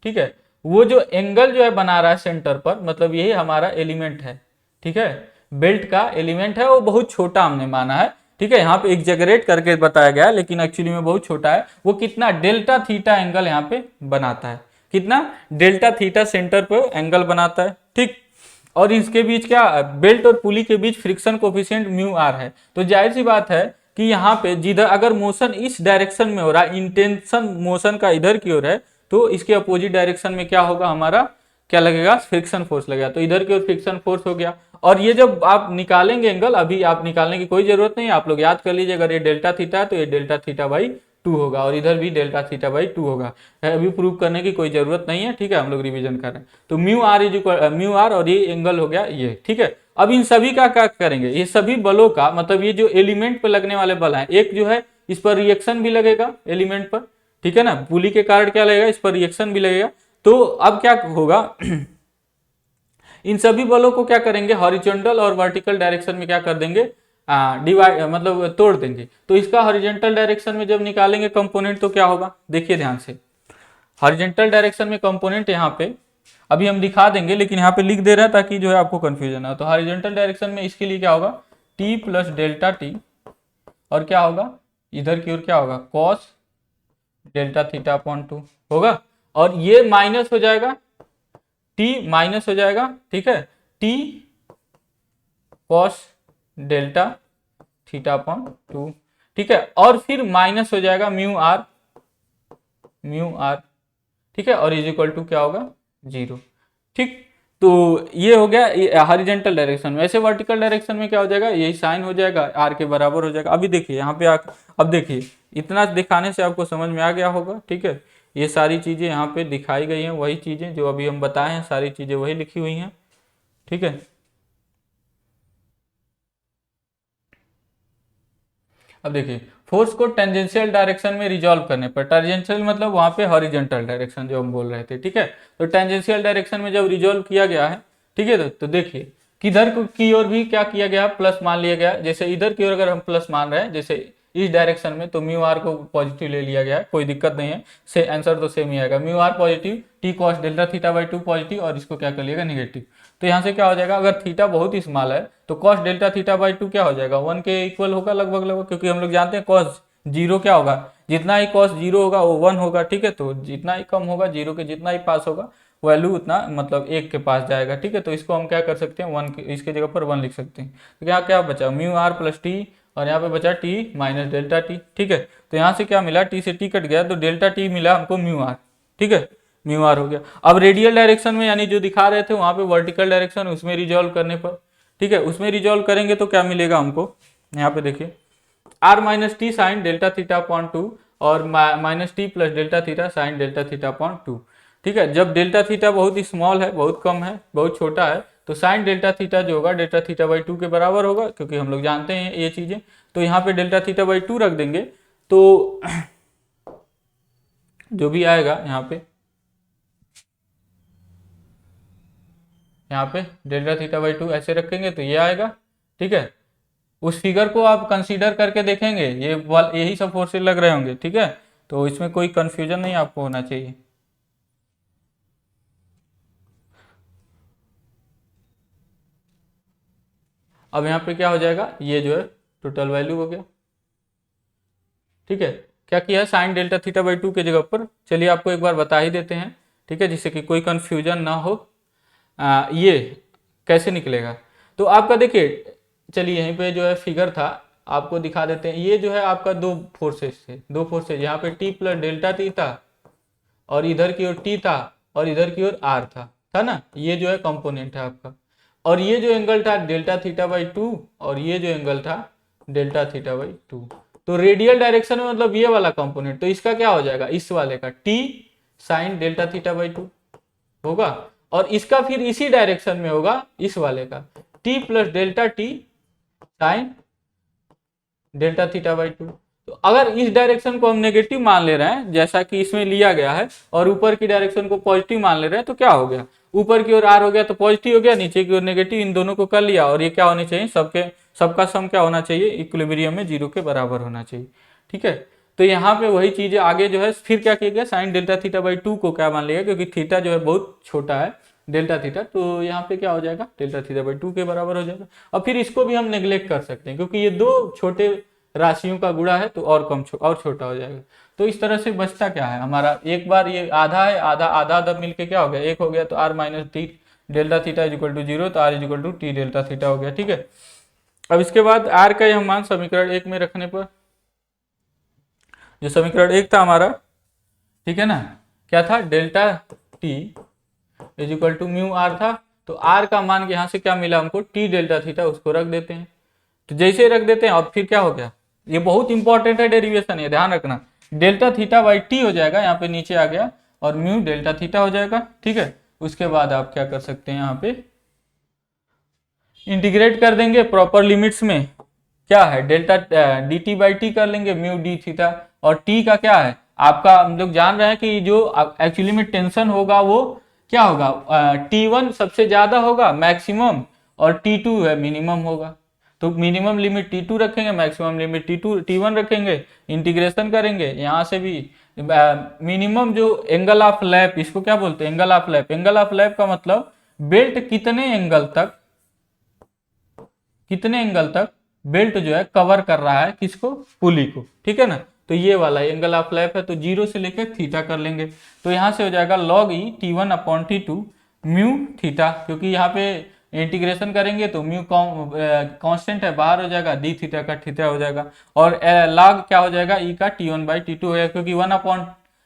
ठीक है, वो जो एंगल जो है बना रहा है सेंटर पर, मतलब यही हमारा एलिमेंट है। ठीक है, बेल्ट का एलिमेंट है, वो बहुत छोटा हमने माना है। ठीक है, यहाँ पे एग्जेगरेट करके बताया गया है, लेकिन एक्चुअली में बहुत छोटा है। वो कितना, डेल्टा थीटा एंगल यहाँ पे बनाता है, कितना, डेल्टा थीटा सेंटर पे एंगल बनाता है। ठीक, और इसके बीच क्या, बेल्ट और पुली के बीच फ्रिक्शन कोफिशिएंट म्यू आर है। तो जाहिर सी बात है कि यहाँ पे जिधर अगर मोशन इस डायरेक्शन में हो रहा है, इंटेंशन मोशन का इधर की ओर है, तो इसके अपोजिट डायरेक्शन में क्या होगा, हमारा क्या लगेगा, फ्रिक्शन फोर्स लगेगा। तो इधर की ओर फ्रिक्शन फोर्स हो गया। और ये जब आप निकालेंगे एंगल, अभी आप निकालने की कोई जरूरत नहीं है, आप लोग याद कर लीजिए, अगर ये डेल्टा थीटा है तो ये डेल्टा थीटा बाई 2 होगा, और इधर भी डेल्टा थीटा बाई 2 होगा। अभी प्रूव करने की कोई जरूरत नहीं है। ठीक है, हम लोग रिवीजन कर रहे हैं। तो mu R is equal mu R, और ये एंगल हो गया ये। ठीक है, अब इन सभी का क्या करेंगे, ये सभी बलों का मतलब ये जो एलिमेंट पर लगने वाले बल हैं, एक जो है इस पर रिएक्शन भी लगेगा एलिमेंट पर। ठीक है ना, पुली के कारण क्या लगेगा, इस पर रिएक्शन भी लगेगा। तो अब क्या होगा इन सभी बलों को क्या करेंगे, हॉरिजॉन्टल और वर्टिकल डायरेक्शन में क्या कर देंगे, डिवाइड, मतलब तोड़ देंगे। तो इसका हॉरिजॉन्टल डायरेक्शन में जब निकालेंगे कंपोनेंट तो क्या होगा, देखिए ध्यान से, हॉरिजॉन्टल डायरेक्शन में कंपोनेंट यहाँ पे अभी हम दिखा देंगे, लेकिन यहाँ पे लिख दे रहा है ताकि जो है आपको कंफ्यूजन ना हो। तो हॉरिजॉन्टल डायरेक्शन में इसके लिए क्या होगा, T प्लस डेल्टा T, और क्या होगा इधर की ओर क्या होगा, कॉस डेल्टा थीटा अपॉन 2 होगा, और ये माइनस हो जाएगा, टी माइनस हो जाएगा, ठीक है, T cos delta theta upon 2, ठीक है, और फिर माइनस हो जाएगा म्यू आर, ठीक है, और इज इक्वल टू क्या होगा, 0, ठीक। तो ये हो गया हॉरिजॉन्टल डायरेक्शन में। ऐसे वर्टिकल डायरेक्शन में क्या हो जाएगा, यही साइन हो जाएगा, आर के बराबर हो जाएगा। अभी देखिए यहाँ पे अब देखिए इतना दिखाने से आपको समझ में आ गया होगा, ठीक है। ये सारी चीजें यहाँ पे दिखाई गई हैं, वही चीजें जो अभी हम बताए हैं, सारी चीजें वही लिखी हुई हैं, ठीक है। अब देखिए फोर्स को टेंजेंशियल डायरेक्शन में रिजॉल्व करने पर, टेंजेंशियल मतलब वहां पे हॉरिजॉन्टल डायरेक्शन जो हम बोल रहे थे, ठीक है। तो टेंजेंशियल डायरेक्शन में जब रिजॉल्व किया गया है, ठीक है, तो देखिए किधर की ओर भी क्या किया गया, प्लस मान लिया गया। जैसे इधर की ओर अगर हम प्लस मान रहे हैं, जैसे इस डायरेक्शन में, तो म्यू आर को पॉजिटिव ले लिया गया है, कोई दिक्कत नहीं है, से आंसर तो सेम ही आएगा, mu R positive, T cos delta theta by 2 positive, और इसको क्या कर लिएगा, निगेटिव। तो यहाँ से क्या हो जाएगा, अगर थीटा बहुत ही स्मॉल है तो कॉस डेल्टा थीटा बाई 2 क्या हो जाएगा, 1 के इक्वल होगा लगभग लगभग, क्योंकि हम लोग जानते हैं कॉस जीरो क्या होगा, जितना ही कॉस जीरो होगा वो 1 होगा, ठीक है। तो जितना ही कम होगा जीरो के, जितना ही पास होगा वैल्यू उतना मतलब 1 के पास जाएगा, ठीक है। तो इसको हम क्या कर सकते हैं, 1 इसके जगह पर 1 लिख सकते हैं। तो क्या क्या बचा, म्यू आर प्लस टी, और यहाँ पे बचा टी माइनस डेल्टा टी, ठीक है। तो यहाँ से क्या मिला, टी से टी कट गया तो डेल्टा टी मिला हमको म्यू आर, ठीक है, म्यू आर हो गया। अब रेडियल डायरेक्शन में यानी जो दिखा रहे थे वहां पे वर्टिकल डायरेक्शन, उसमें रिजॉल्व करने पर, ठीक है, उसमें रिजॉल्व करेंगे तो क्या मिलेगा हमको, यहाँ पे देखिए R minus T sine delta theta upon 2 और minus T plus delta theta sine delta theta upon 2, ठीक है। जब डेल्टा थीटा बहुत ही स्मॉल है, बहुत कम है, बहुत छोटा है, तो साइन डेल्टा थीटा जो होगा डेल्टा थीटा बाई 2 के बराबर होगा, क्योंकि हम लोग जानते हैं ये चीजें। तो यहाँ पे डेल्टा थीटा बाई 2 रख देंगे, तो जो भी आएगा यहाँ पे डेल्टा थीटा बाई 2 ऐसे रखेंगे तो ये आएगा, ठीक है। उस फिगर को आप कंसीडर करके देखेंगे, यही सब फोर्सेज लग रहे होंगे, ठीक है। तो इसमें कोई कंफ्यूजन नहीं आपको होना चाहिए। अब यहाँ पे क्या हो जाएगा, ये जो है टोटल वैल्यू हो गया, ठीक है। क्या किया है, साइन डेल्टा थीटा बाई 2 के जगह पर, चलिए आपको एक बार बता ही देते हैं, ठीक है, जिससे कि कोई कंफ्यूजन ना हो। ये कैसे निकलेगा, तो आपका देखिए, चलिए यहीं पे जो है फिगर था आपको दिखा देते हैं। ये जो है आपका दो फोर्सेस थे, दो फोर्सेस, यहाँ पे टी प्लस डेल्टा टी था, और इधर की ओर टी था, और इधर की ओर आर था ना, ये जो है कंपोनेंट है आपका। और ये जो एंगल था डेल्टा थीटा बाई 2, और ये जो एंगल था डेल्टा थीटा बाई 2। तो रेडियल डायरेक्शन में मतलब ये वाला कंपोनेंट, तो इसका क्या हो जाएगा, इस वाले का T sine delta theta by 2 होगा, और इसका फिर इसी डायरेक्शन में होगा इस वाले का T plus delta T sine delta theta by 2। तो अगर इस डायरेक्शन को हम नेगेटिव मान ले रहे हैं जैसा कि इसमें लिया गया है, और ऊपर की डायरेक्शन को पॉजिटिव मान ले रहे हैं, तो क्या हो गया, ऊपर की ओर आर हो गया तो पॉजिटिव हो गया, नीचे की ओर नेगेटिव, इन दोनों को कर लिया, और ये क्या होने चाहिए, सबका सम क्या होना चाहिए, इक्विलिब्रियम में 0 के बराबर होना चाहिए, ठीक है। तो यहाँ पे वही चीजें आगे जो है फिर क्या किया गया, साइन डेल्टा थीटा बाई 2 को क्या मान लिया, क्योंकि थीटा जो है बहुत छोटा है डेल्टा थीटा, तो यहाँ पे क्या हो जाएगा, डेल्टा थीटा बाई 2 के बराबर हो जाएगा। और फिर इसको भी हम नेग्लेक्ट कर सकते हैं, क्योंकि ये दो छोटे राशियों का गुणा है, तो और कम और छोटा हो जाएगा। तो इस तरह से बचता क्या है हमारा, एक बार ये आधा है, आधा आधा आधा मिलके क्या हो गया, एक हो गया, तो R minus T delta theta is equal to 0, तो R is equal to T delta theta हो गया, ठीक है। अब इसके बाद आर का यह मान समीकरण 1 में रखने पर, जो समीकरण 1 था हमारा, ठीक है ना, क्या था, delta T is equal to mu R था। तो आर का मान यहाँ से क्या मिला हमको, टी डेल्टा थीटा, उसको रख देते हैं। तो जैसे ही रख देते हैं, अब फिर क्या हो गया, ये बहुत इंपॉर्टेंट है डेरिवेशन, ये ध्यान रखना, डेल्टा थीटा बाई टी हो जाएगा, यहाँ पे नीचे आ गया, और म्यू डेल्टा थीटा हो जाएगा, ठीक है। उसके बाद आप क्या कर सकते हैं, यहाँ पे इंटीग्रेट कर देंगे प्रॉपर लिमिट्स में, क्या है delta D T by T कर लेंगे, म्यू डी थीटा, और टी का क्या है आपका, हम लोग जान रहे हैं कि जो एक्चुअली में टेंशन होगा वो क्या होगा, T1 सबसे ज्यादा होगा मैक्सिमम, और T2 है मिनिमम होगा। तो मिनिमम लिमिट T2 रखेंगे, मैक्सिमम लिमिट T1 रखेंगे, इंटीग्रेशन करेंगे यहाँ से भी। मिनिमम जो एंगल ऑफ लैप, इसको क्या बोलते हैं, angle of lap. Angle of lap का मतलब बेल्ट कितने एंगल तक बेल्ट जो है कवर कर रहा है किसको, पुली को, ठीक है ना। तो ये वाला एंगल ऑफ फ्लैप है, तो 0 से लेकर थीटा कर लेंगे। तो यहाँ से हो जाएगा log e T1 upon T2 mu theta, क्योंकि यहाँ पे इंटीग्रेशन करेंगे तो म्यू कांस्टेंट है, बाहर हो जाएगा, डी थीटा का थीटा हो जाएगा, और log क्या हो जाएगा, e का T1 बाई T2 हो जाएगा, क्योंकि 1 upon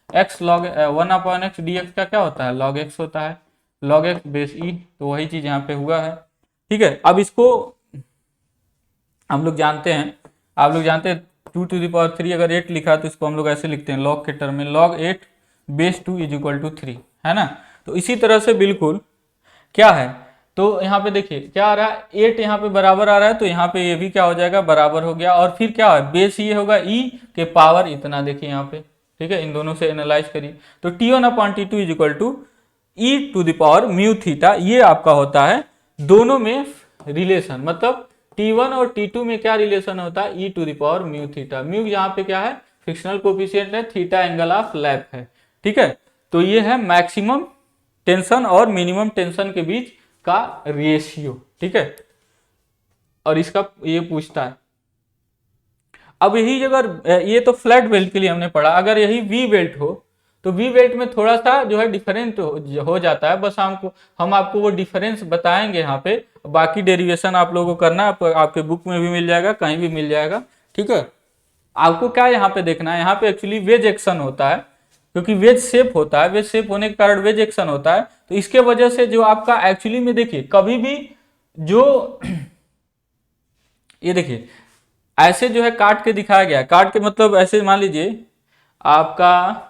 x log 1 upon x D x का क्या होता है, log x होता है, log x बेस e, तो वही चीज यहाँ पे हुआ है, ठीक है। अब इसको हम लोग जानते हैं, आप लोग जानते हैं 2⁻³ अगर 8 लिखा तो इसको हम लोग ऐसे लिखते हैं log के टर्म में, log 8 base 2 is equal to 3, है ना। तो इसी तरह से बिल्कुल क्या है, तो यहाँ पे देखिए क्या आ रहा है, 8 यहाँ पे बराबर आ रहा है, तो यहाँ पे ये भी क्या हो जाएगा, बराबर हो गया, और फिर क्या है, बेस ये होगा e के पावर इतना, देखिए यहाँ पे, ठीक है। इन दोनों से एनालाइज करिए, तो T1 upon T2 is equal to e to the power mu theta, ये आपका होता है दोनों में रिलेशन, मतलब T1 और T2 में क्या रिलेशन होता है, e to the power mu theta. Mu यहाँ पे क्या है, फ्रिक्शनल कोफिशिएंट है, थीटा एंगल ऑफ लैप है, ठीक है। तो ये है मैक्सिमम टेंशन और मिनिमम टेंशन के बीच का रेशियो, ठीक है। और इसका ये पूछता है, अब यही अगर ये तो फ्लैट बेल्ट के लिए हमने पढ़ा, अगर यही वी बेल्ट हो तो वी बेल्ट में थोड़ा सा जो है डिफरेंट हो जाता है, बस हम आपको वो डिफरेंस बताएंगे यहाँ पे, बाकी डेरिवेशन आप लोगों को करना है, आपके बुक में भी मिल जाएगा, कहीं भी मिल जाएगा, ठीक है। आपको क्या यहाँ पे देखना है, यहाँ पे एक्चुअली वेज एक्शन होता है, क्योंकि वेज शेप होता है, वेज शेप होने के कारण वेज एक्शन होता है, तो इसके वजह से जो आपका एक्चुअली में देखिए कभी भी जो ये देखिए ऐसे जो है काट के दिखाया गया, काट के मतलब ऐसे मान लीजिए आपका,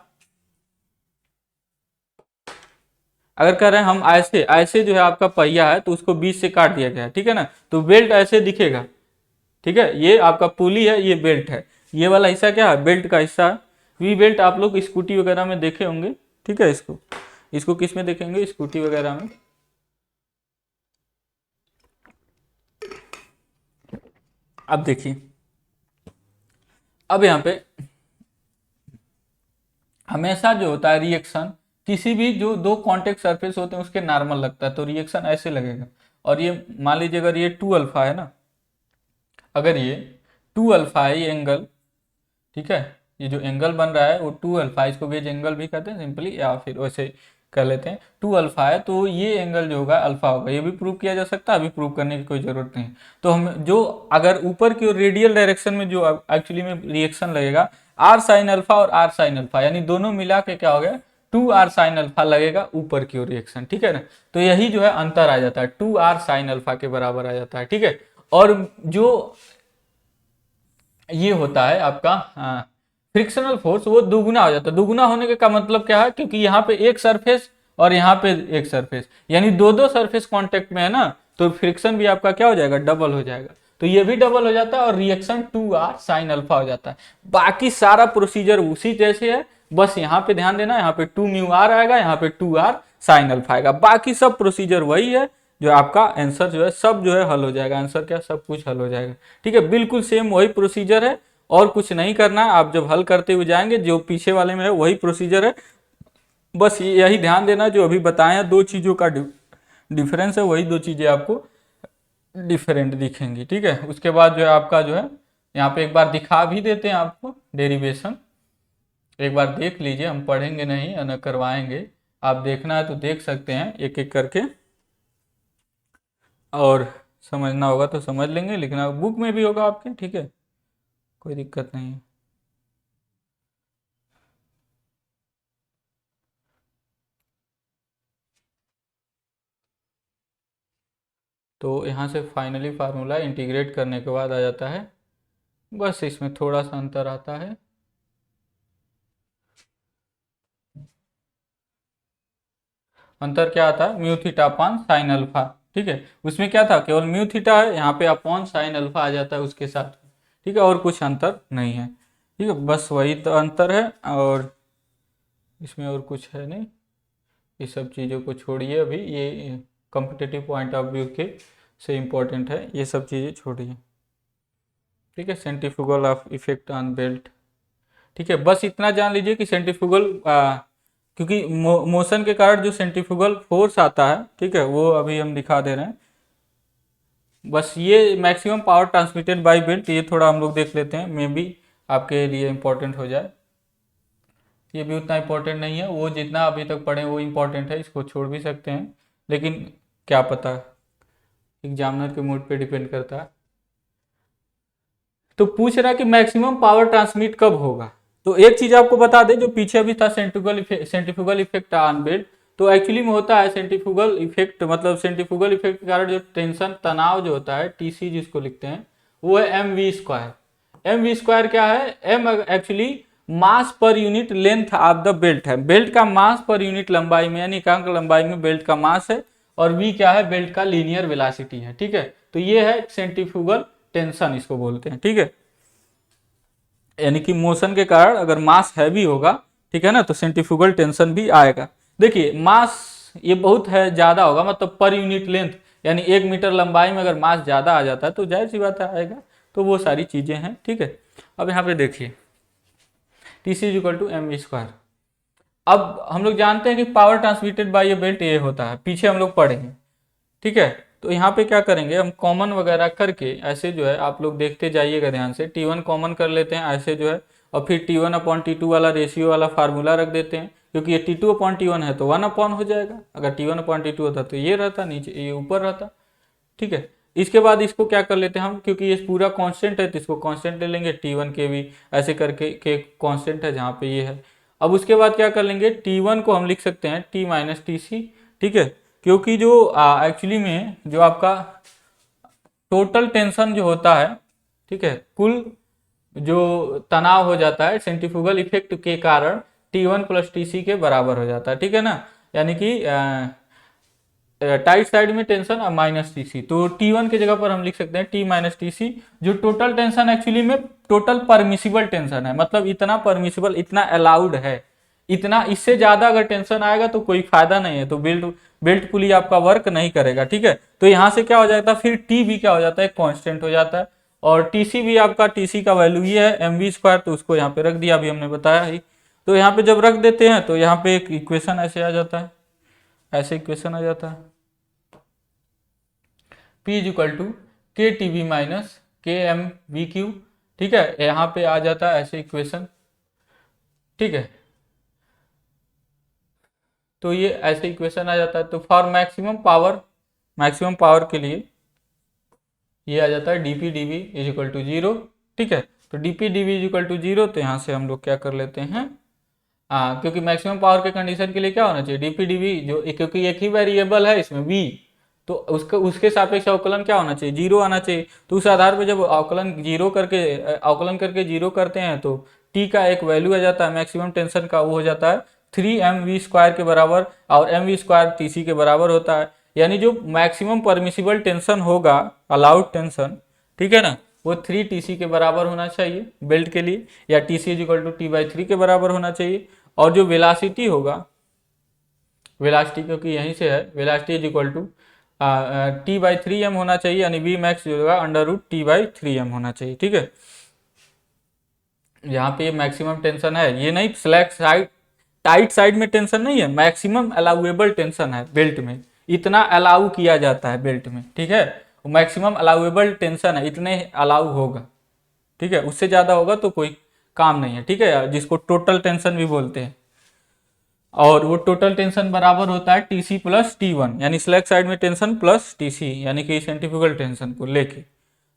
अगर कह रहे हैं हम ऐसे ऐसे जो है आपका पहिया है तो उसको बीच से काट दिया गया है, ठीक है ना, तो बेल्ट ऐसे दिखेगा, ठीक है। ये आपका पुली है, ये बेल्ट है, ये वाला हिस्सा क्या है, बेल्ट का हिस्सा है। वी बेल्ट आप लोग स्कूटी वगैरह में देखे होंगे, ठीक है। इसको किस में देखेंगे, स्कूटी वगैरह में। अब देखिए, अब यहाँ पे हमेशा जो होता है रिएक्शन, किसी भी जो दो कॉन्टेक्ट सरफेस होते हैं उसके नॉर्मल लगता है, तो रिएक्शन ऐसे लगेगा। और ये मान लीजिए अगर ये 2 अल्फा है ना, अगर ये 2 अल्फा है ये एंगल, ठीक है, ये जो एंगल बन रहा है वो 2 अल्फा, इसको वेज एंगल भी कहते हैं सिंपली, या फिर वैसे कर लेते हैं 2 अल्फा है, तो ये एंगल जो होगा अल्फा होगा, ये भी प्रूव किया जा सकता है, अभी प्रूव करने की कोई जरूरत नहीं है। तो हम जो अगर ऊपर की रेडियल डायरेक्शन में जो एक्चुअली में रिएक्शन लगेगा आर साइन अल्फा और आर साइन अल्फा, यानी दोनों मिला के क्या हो गया 2r साइन अल्फा लगेगा ऊपर की ओर रिएक्शन, ठीक है ना। तो यही जो है अंतर आ जाता है, 2r साइन अल्फा के बराबर आ जाता है, ठीक है। और जो ये होता है आपका फ्रिक्शनल फोर्स वो दुगुना हो जाता है। दुगुना होने के का मतलब क्या है, क्योंकि यहाँ पे एक सरफेस और यहाँ पे एक सरफेस, यानी दो दो सरफेस कांटेक्ट में है ना, तो फ्रिक्शन भी आपका क्या हो जाएगा, डबल हो जाएगा। तो ये भी डबल हो जाता है और रिएक्शन 2r साइन अल्फा हो जाता है। बाकी सारा प्रोसीजर उसी जैसे है, बस यहाँ पे ध्यान देना, यहाँ पे 2 म्यू आर आएगा, यहाँ पे 2r साइन अल्फा आएगा, बाकी सब प्रोसीजर वही है। जो आपका आंसर जो है सब जो है हल हो जाएगा, आंसर क्या सब कुछ हल हो जाएगा, ठीक है। बिल्कुल सेम वही प्रोसीजर है और कुछ नहीं करना है। आप जब हल करते हुए जाएंगे जो पीछे वाले में है वही प्रोसीजर है, बस यही ध्यान देना जो अभी बताए हैं, दो चीज़ों का डिफरेंस है, वही दो चीज़ें आपको डिफरेंट दिखेंगी, ठीक है। उसके बाद जो है आपका जो है यहाँ पे एक बार दिखा भी देते हैं आपको डेरिवेशन, एक बार देख लीजिए, हम पढ़ेंगे नहीं न करवाएंगे, आप देखना है तो देख सकते हैं एक एक करके, और समझना होगा तो समझ लेंगे, लिखना बुक में भी होगा आपके, ठीक है, कोई दिक्कत नहीं है। तो यहाँ से फाइनली फार्मूला इंटीग्रेट करने के बाद आ जाता है, बस इसमें थोड़ा सा अंतर आता है। अंतर क्या आता है, mu theta upon sine alpha, ठीक है। उसमें क्या था, केवल म्यू थीटा है, यहाँ पे अपॉन साइन अल्फा आ जाता है उसके साथ, ठीक है, और कुछ अंतर नहीं है, ठीक है, बस वही तो अंतर है, और इसमें और कुछ है नहीं। ये सब चीज़ों को छोड़िए, अभी ये कॉम्पिटिटिव पॉइंट ऑफ व्यू के से इम्पोर्टेंट है, ये सब चीज़ें छोड़िए, ठीक है। Centrifugal of effect on belt, ठीक है, बस इतना जान लीजिए कि सेंट्रीफ्यूगल क्योंकि मोशन के कारण जो सेंट्रीफ्यूगल फोर्स आता है, ठीक है, वो अभी हम दिखा दे रहे हैं। बस ये maximum power transmitted bye belt, ये थोड़ा हम लोग देख लेते हैं, मे बी आपके लिए इम्पोर्टेंट हो जाए। ये भी उतना इम्पोर्टेंट नहीं है, वो जितना अभी तक पढ़े वो इम्पोर्टेंट है, इसको छोड़ भी सकते हैं, लेकिन क्या पता, एग्जामिनर के मूड पे डिपेंड करता है। तो पूछ रहा है कि मैक्सिमम पावर ट्रांसमिट कब होगा। तो एक चीज आपको बता दें, जो पीछे अभी था सेंट्रीफ्यूगल इफेक्ट ऑन बेल्ट, तो एक्चुअली में होता है सेंट्रीफ्यूगल इफेक्ट, मतलब सेंट्रीफ्यूगल इफेक्ट के कारण जो टेंशन तनाव जो होता है, टीसी जिसको लिखते हैं, वो है m v square. M v square क्या है, m actually mass per unit length of the belt है, बेल्ट का मास पर यूनिट लंबाई में, यानी एकांक लंबाई में बेल्ट का मास है, और वी क्या है, बेल्ट का लीनियर वेलोसिटी है, ठीक है। तो ये है सेंट्रीफ्यूगल टेंशन, इसको बोलते हैं, ठीक है। यानी कि मोशन के कारण अगर मास हैवी होगा, ठीक है ना, तो सेंट्रीफ्यूगल टेंशन भी आएगा। देखिए मास ये बहुत है, ज्यादा होगा, मतलब पर यूनिट लेंथ, यानी 1 मीटर लंबाई में अगर मास ज्यादा आ जाता है तो जाहिर सी बात है आएगा। तो वो सारी चीजें हैं, ठीक है। अब यहाँ पे देखिए T C equal to m v square. अब हम लोग जानते हैं कि power transmitted by a belt ये होता है, पीछे हम लोग पढ़े हैं, ठीक है। तो यहाँ पे क्या करेंगे, हम कॉमन वगैरह करके ऐसे जो है, आप लोग देखते जाइएगा ध्यान से, T1 कॉमन कर लेते हैं ऐसे जो है, और फिर T1 अपॉन T2 वाला रेशियो वाला फार्मूला रख देते हैं, क्योंकि ये T2 अपॉन T1 है तो 1 अपॉन हो जाएगा, अगर T1 अपॉन T2 होता तो ये रहता नीचे, ये ऊपर रहता, ठीक है। इसके बाद इसको क्या कर लेते हैं हम, क्योंकि ये पूरा कांस्टेंट है तो इसको कांस्टेंट ले लेंगे, T1 के भी ऐसे करके के कांस्टेंट है जहाँ पे ये है। अब उसके बाद क्या कर लेंगे, T1 को हम लिख सकते हैं T माइनस टी सी, ठीक है, क्योंकि जो एक्चुअली में जो आपका टोटल टेंशन जो होता है, ठीक है, कुल जो तनाव हो जाता है सेंट्रीफ्यूगल इफेक्ट के कारण T1 प्लस टी सी के बराबर हो जाता है, ठीक है ना। यानी कि टाइट साइड में टेंशन और माइनस टी सी, तो T1 की जगह पर हम लिख सकते हैं T माइनस टी सी। जो टोटल टेंशन एक्चुअली में टोटल परमिसिबल टेंशन है, मतलब इतना परमिसिबल, इतना अलाउड है, इतना, इससे ज्यादा अगर टेंशन आएगा तो कोई फायदा नहीं है, तो बेल्ट बेल्ट पुली आपका वर्क नहीं करेगा, ठीक है। तो यहाँ से क्या हो जाता है, फिर टी भी क्या हो जाता है, कांस्टेंट हो जाता है, और टीसी भी आपका, टीसी का वैल्यू ये है एम वी स्क्वायर, तो उसको यहाँ पे रख दिया, अभी हमने बताया ही। तो यहाँ पे जब रख देते हैं तो यहाँ पे एक इक्वेशन ऐसे आ जाता है, ऐसे इक्वेशन आ जाता है, P इज इक्वल टू के टी वी माइनस के एम वी क्यू, ठीक है, यहाँ पे आ जाता है ऐसे इक्वेशन, ठीक है। तो ये ऐसे इक्वेशन आ जाता है, तो फॉर मैक्सिमम पावर के लिए ये आ जाता है dp dv is equal to 0, ठीक है। तो dp dv is equal to 0, तो यहाँ से हम लोग क्या कर लेते हैं, क्योंकि मैक्सिमम पावर के कंडीशन के लिए क्या होना चाहिए, dp dv जो, क्योंकि एक ही वेरिएबल है इसमें v, तो उसके सापेक्ष अवकलन क्या होना चाहिए, 0 आना चाहिए। तो उस आधार पर जब अवकलन करके 0 करते हैं तो t का एक वैल्यू आ जाता है मैक्सिमम टेंशन का, वो हो जाता है 3mv स्क्वायर के बराबर, और mv स्क्वायर टीसी के बराबर होता है। यानी जो मैक्सिमम परमिसिबल टेंशन होगा, अलाउड टेंशन, ठीक है ना, वो 3 TC के बराबर होना चाहिए बेल्ट के लिए, या TC is equal to T/3 के बराबर होना चाहिए। और जो वेलासिटी होगा, वेलासिटी क्योंकि यहीं से है, velocity is equal to T/3m होना चाहिए, यानी वी मैक्स जो होगा √T/3m होना चाहिए, ठीक है। यहाँ पे मैक्सिमम टेंशन है, ये नहीं स्लैक साइड, टाइट साइड में टेंशन नहीं है, मैक्सिमम अलाउएबल टेंशन है बेल्ट में, इतना अलाउ किया जाता है बेल्ट में, ठीक है। मैक्सिमम अलाउएबल टेंशन है, इतने अलाउ होगा, ठीक है, उससे ज्यादा होगा तो कोई काम नहीं है, ठीक है, जिसको टोटल टेंशन भी बोलते हैं। और वो टोटल टेंशन बराबर होता है टीसी प्लस T1, यानी स्लैक साइड में टेंशन प्लस टीसी, यानी कि सेंट्रीफ्यूगल टेंशन को लेके।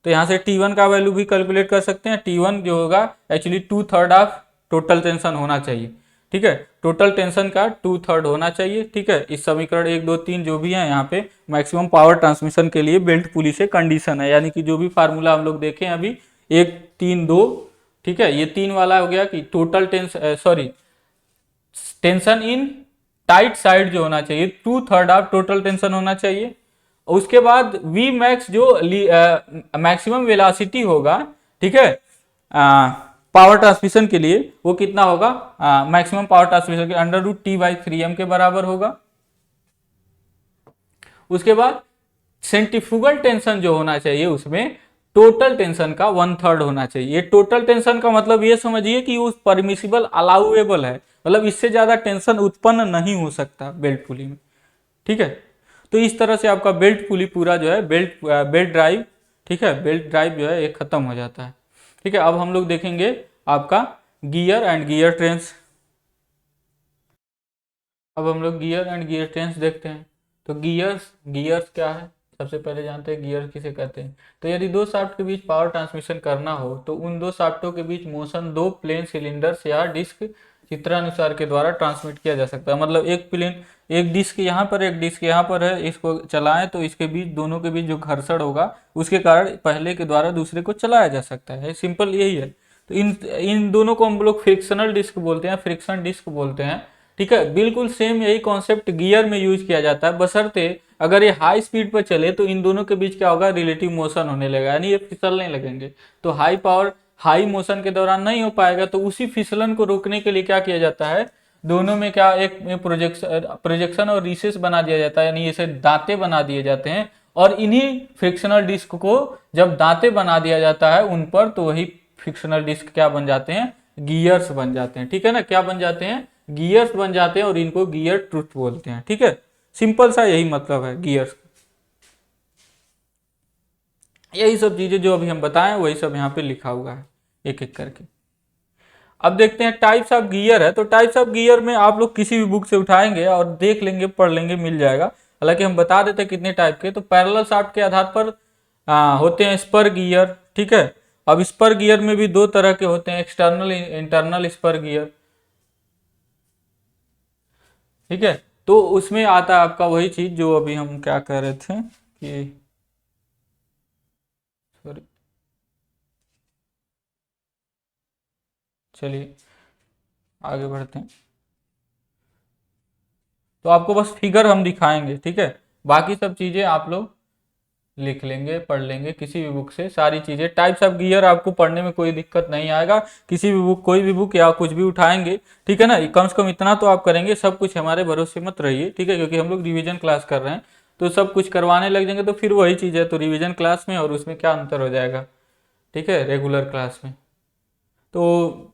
तो यहाँ से T1 का वैल्यू भी कैलकुलेट कर सकते हैं, T1 जो होगा एक्चुअली 2/3 ऑफ टोटल टेंशन होना चाहिए, ठीक है, टोटल टेंशन का 2/3 होना चाहिए, ठीक है। इस समीकरण 1 2 3 जो भी है यहाँ पे मैक्सिमम पावर ट्रांसमिशन के लिए बेल्ट पुली से कंडीशन है, यानी कि जो भी फार्मूला हम लोग देखें अभी 1 3 2, ठीक है, ये 3 वाला हो गया कि total tension in tight side जो होना चाहिए 2/3 ऑफ टोटल टेंशन होना चाहिए। उसके बाद वी मैक्स जो मैक्सिमम वेलोसिटी होगा, ठीक है, पावर ट्रांसमिशन के लिए वो कितना होगा, मैक्सिमम पावर ट्रांसमिशन के √T/3m के बराबर होगा। उसके बाद सेंट्रीफ्यूगल टेंशन जो होना चाहिए उसमें टोटल टेंशन का 1/3 होना चाहिए। टोटल टेंशन का मतलब ये समझिए कि वो परमिसिबल अलाउएबल है, मतलब इससे ज्यादा टेंशन उत्पन्न नहीं हो सकता बेल्ट पुली में, ठीक है। तो इस तरह से आपका बेल्ट पुली पूरा जो है बेल्ट ड्राइव, ठीक है, बेल्ट ड्राइव जो है ये खत्म हो जाता है। ठीक है, अब हम लोग देखेंगे आपका गियर एंड गियर ट्रेन्स। अब हम लोग गियर एंड गियर ट्रेन्स देखते हैं। तो गियर्स क्या है, सबसे पहले जानते हैं गियर किसे कहते हैं। तो यदि दो शाफ्ट के बीच पावर ट्रांसमिशन करना हो तो उन दो शाफ्टों के बीच मोशन दो प्लेन सिलेंडर्स या डिस्क चित्रानुसार के द्वारा ट्रांसमिट किया जा सकता है। मतलब एक डिस्क यहाँ पर, एक डिस्क यहाँ पर है, इसको चलाएं तो इसके बीच, दोनों के बीच जो घर्षण होगा उसके कारण पहले के द्वारा दूसरे को चलाया जा सकता है। सिंपल यही है। तो इन दोनों को हम लोग फ्रिक्शनल डिस्क बोलते हैं, फ्रिक्शन डिस्क बोलते हैं। ठीक है, बिल्कुल सेम यही कॉन्सेप्ट गियर में यूज किया जाता है, बशर्ते अगर ये हाई स्पीड पर चले तो इन दोनों के बीच क्या होगा, रिलेटिव मोशन होने लगेगा, यानी ये फिसलने लगेंगे। तो हाई पावर हाई मोशन के दौरान नहीं हो पाएगा, तो उसी फिसलन को रोकने के लिए क्या किया जाता है, दोनों में क्या एक प्रोजेक्शन और रिसेस बना दिया जाता है, यानी इसे दांते बना दिए जाते हैं। और इन्हीं फ्रिक्शनल डिस्क को जब दांते बना दिया जाता है उन पर, तो वही फ्रिक्शनल डिस्क क्या बन जाते हैं, गियर्स बन जाते हैं। ठीक है ना, क्या बन जाते हैं, गियर्स बन जाते हैं, और इनको गियर ट्रुथ बोलते हैं। ठीक है, सिंपल सा यही मतलब है गियर्स। यही सब चीजें जो अभी हम बताएं वही सब यहाँ पे लिखा हुआ है एक एक करके। अब देखते हैं टाइप्स ऑफ गियर है। तो टाइप्स ऑफ गियर में आप लोग किसी भी बुक से उठाएंगे और देख लेंगे, पढ़ लेंगे, मिल जाएगा। हालांकि हम बता देते हैं कितने टाइप के। तो पैरेलल शाफ्ट के आधार पर होते हैं स्पर गियर। ठीक है, अब स्पर गियर में भी दो तरह के होते हैं, एक्सटर्नल इंटरनल स्पर गियर। ठीक है, तो उसमें आता है आपका वही चीज जो अभी हम क्या कह रहे थे कि, सॉरी, चलिए आगे बढ़ते हैं। तो आपको बस फिगर हम दिखाएंगे, ठीक है, बाकी सब चीजें आप लोग लिख लेंगे, पढ़ लेंगे किसी भी बुक से। सारी चीजें टाइप्स ऑफ गियर आपको पढ़ने में कोई दिक्कत नहीं आएगा, किसी भी बुक, कोई भी बुक या कुछ भी उठाएंगे। ठीक है ना, कम से कम इतना तो आप करेंगे। सब कुछ हमारे भरोसे मत रहिए, ठीक है, क्योंकि हम लोग रिवीजन क्लास कर रहे हैं, तो सब कुछ करवाने लग जाएंगे तो फिर वही चीज़ है। तो रिवीजन क्लास में और उसमें क्या अंतर हो जाएगा, ठीक है, रेगुलर क्लास में। तो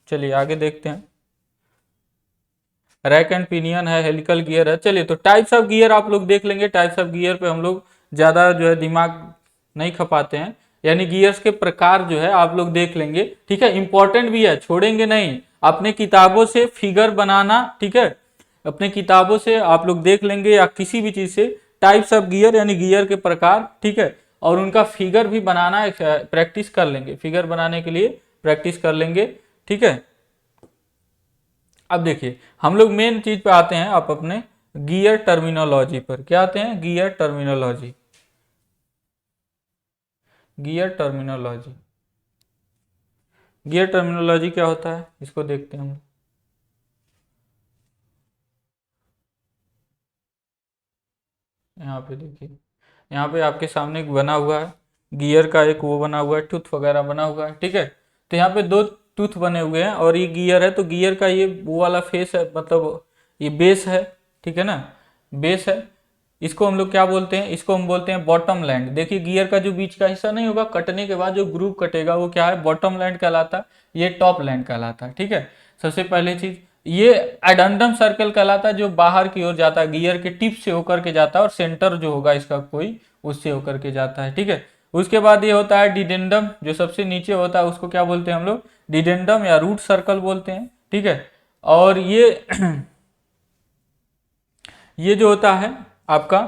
चलिए आगे देखते हैं। रैक एंड पिनियन है, हेलिकल गियर है। चलिए, तो टाइप्स ऑफ गियर आप लोग देख लेंगे। टाइप्स ऑफ गियर पे हम लोग ज़्यादा जो है दिमाग नहीं खपाते हैं, यानी गियर्स के प्रकार जो है आप लोग देख लेंगे। ठीक है, इंपॉर्टेंट भी है, छोड़ेंगे नहीं। अपने किताबों से फिगर बनाना, ठीक है, अपने किताबों से आप लोग देख लेंगे या किसी भी चीज़ से टाइप्स ऑफ गियर यानी गियर के प्रकार, ठीक है, और उनका फिगर भी बनाना प्रैक्टिस कर लेंगे। फिगर बनाने के लिए प्रैक्टिस कर लेंगे। ठीक है, अब देखिए हम लोग मेन चीज पे आते हैं, आप अपने गियर टर्मिनोलॉजी पर। क्या आते हैं, gear terminology. Gear terminology, gear terminology क्या होता है इसको देखते हैं हम। यहाँ पे देखिए, यहाँ पे आपके सामने एक बना हुआ है गियर का, एक वो बना हुआ है, टूथ वगैरह बना हुआ है। ठीक है, तो यहाँ पे दो टूथ बने हुए हैं और ये गियर है। तो गियर का ये वो वाला फेस है, मतलब ये बेस है। ठीक है ना, बेस है। इसको हम लोग क्या बोलते हैं, इसको हम बोलते हैं बॉटम लैंड। देखिए गियर का जो बीच का हिस्सा नहीं होगा, कटने के बाद जो ग्रूव कटेगा वो क्या है, बॉटम लैंड कहलाता है। ये टॉप लैंड कहलाता है। ठीक है, सबसे पहले चीज ये एडेंडम सर्कल कहलाता है, जो बाहर की ओर जाता है, गियर के टिप से होकर के जाता है, और सेंटर जो होगा इसका कोई उससे होकर के जाता है। ठीक है, उसके बाद ये होता है डिडेंडम, जो सबसे नीचे होता है उसको क्या बोलते हैं हम लोग, डिडेंडम या रूट सर्कल बोलते हैं। ठीक है, और ये जो होता है आपका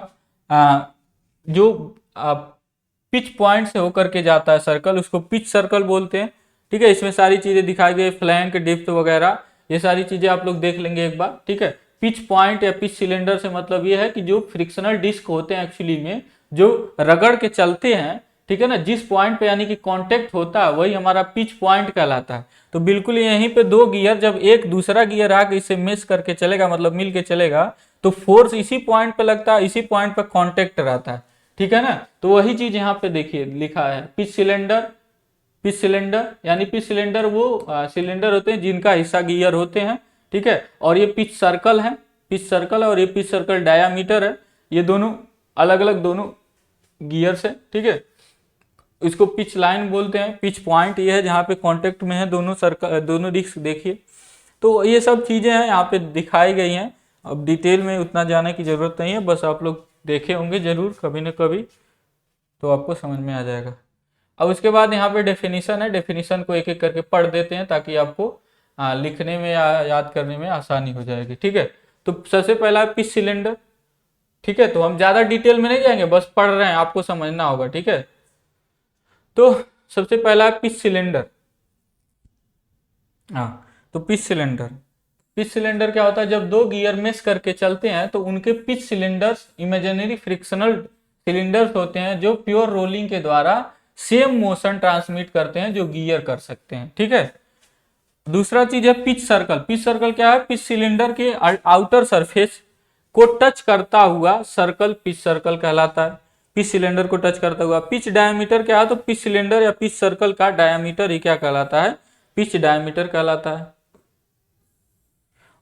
जो पिच पॉइंट से होकर के जाता है सर्कल, उसको पिच सर्कल बोलते हैं। ठीक है, इसमें सारी चीजें दिखाई गई, फ्लैंक, डिप्थ वगैरह, ये सारी चीजें आप लोग देख लेंगे एक बार। ठीक है, पिच पॉइंट या पिच सिलेंडर से मतलब ये है कि जो फ्रिक्शनल डिस्क होते हैं एक्चुअली में, जो रगड़ के चलते हैं, ठीक है ना, जिस पॉइंट पे यानी कि कांटेक्ट होता है वही हमारा पिच पॉइंट कहलाता है। तो बिल्कुल यहीं पे दो गियर, जब एक दूसरा गियर आके इसे मिस करके चलेगा, मतलब मिल के चलेगा, तो फोर्स इसी पॉइंट पे लगता है, इसी पॉइंट पे कांटेक्ट रहता है। ठीक है ना, तो वही चीज यहाँ पे देखिए लिखा है, पिच सिलेंडर। पिच सिलेंडर यानी पिच सिलेंडर वो सिलेंडर होते हैं जिनका हिस्सा गियर होते हैं। ठीक है, और ये पिच सर्कल है, पिच सर्कल है, और ये पिच सर्कल डायामीटर है। ये दोनों अलग अलग दोनों गियर्स है। ठीक है, इसको पिच लाइन बोलते हैं। पिच पॉइंट ये है जहाँ पे कांटेक्ट में है दोनों सर्कल, दोनों डिस्क। देखिए, तो ये सब चीजें हैं यहाँ पे दिखाई गई हैं। अब डिटेल में उतना जाने की जरूरत नहीं है, बस आप लोग देखे होंगे जरूर कभी न कभी, तो आपको समझ में आ जाएगा। अब उसके बाद यहाँ पे डेफिनेशन है, डेफिनेशन को एक एक करके पढ़ देते हैं ताकि आपको लिखने में या याद करने में आसानी हो जाएगी। ठीक है, तो सबसे पहला है पिच सिलेंडर। ठीक है, तो हम ज्यादा डिटेल में नहीं जाएंगे, बस पढ़ रहे हैं, आपको समझना होगा। ठीक है, तो सबसे पहला है पिच सिलेंडर। हाँ, तो पिच सिलेंडर, पिच सिलेंडर क्या होता है, जब दो गियर मेश करके चलते हैं तो उनके pitch cylinders imaginary frictional cylinders होते हैं जो प्योर रोलिंग के द्वारा सेम मोशन ट्रांसमिट करते हैं जो गियर कर सकते हैं। ठीक है, दूसरा चीज है पिच सर्कल। पिच सर्कल क्या है, पिच सिलेंडर के आउटर सरफेस को टच करता हुआ सर्कल पिच सर्कल कहलाता है। पिच सिलेंडर को टच करता हुआ। पिच डायमीटर क्या है, तो पिच सिलेंडर या पिच सर्कल का डायमीटर ही क्या कहलाता है, पिच डायमीटर कहलाता है।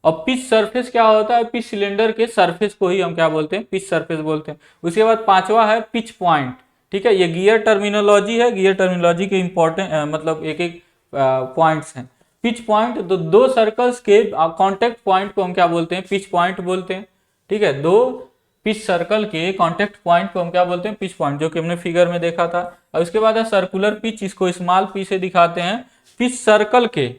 और पिच सरफेस क्या होता है, पिच सिलेंडर के सरफेस को ही हम क्या बोलते हैं, पिच सरफेस बोलते हैं। उसके बाद पांचवा है पिच पॉइंट। ठीक है, ये गियर टर्मिनोलॉजी है, गियर टर्मिनोलॉजी के इंपॉर्टेंट मतलब एक एक पॉइंट्स हैं। पिच पॉइंट, तो दो सर्कल्स के कांटेक्ट पॉइंट को हम क्या बोलते हैं, पिच पॉइंट बोलते हैं। ठीक है, दो पिच सर्कल के कांटेक्ट पॉइंट को हम क्या बोलते हैं, पिच पॉइंट, जो कि हमने फिगर में देखा था। और उसके बाद है सर्कुलर पिच, इसको स्मॉल पी से दिखाते हैं। पिच सर्कल के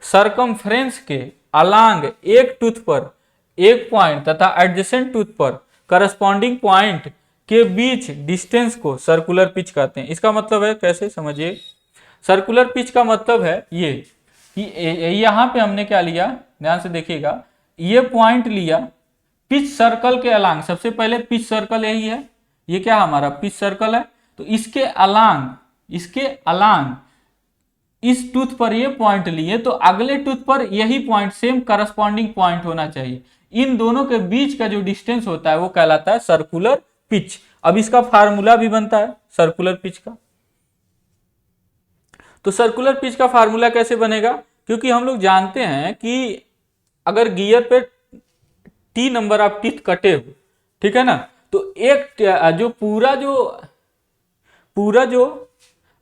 सरकमफ्रेंस के अलांग एक टूथ पर एक पॉइंट तथा एडजेसेंट टूथ पर करस्पॉन्डिंग पॉइंट के बीच डिस्टेंस को सर्कुलर पिच कहते हैं। इसका मतलब है, कैसे समझिए, सर्कुलर पिच का मतलब है ये कि यहां पे हमने क्या लिया, ध्यान से देखिएगा, ये पॉइंट लिया पिच सर्कल के अलांग। सबसे पहले पिच सर्कल यही है, ये क्या हमारा पिच सर्कल है, तो इसके अलांग इस टूथ पर ये पॉइंट लिए, तो अगले टूथ पर यही पॉइंट सेम करस्पॉन्डिंग पॉइंट होना चाहिए। इन दोनों के बीच का जो डिस्टेंस होता है वो कहलाता है सर्कुलर पिच। अब इसका फार्मूला भी बनता है सर्कुलर पिच का। तो सर्कुलर पिच का फार्मूला कैसे बनेगा, क्योंकि हम लोग जानते हैं कि अगर गियर पे टी नंबर ऑफ टीथ कटे हो, ठीक है ना, तो एक जो पूरा जो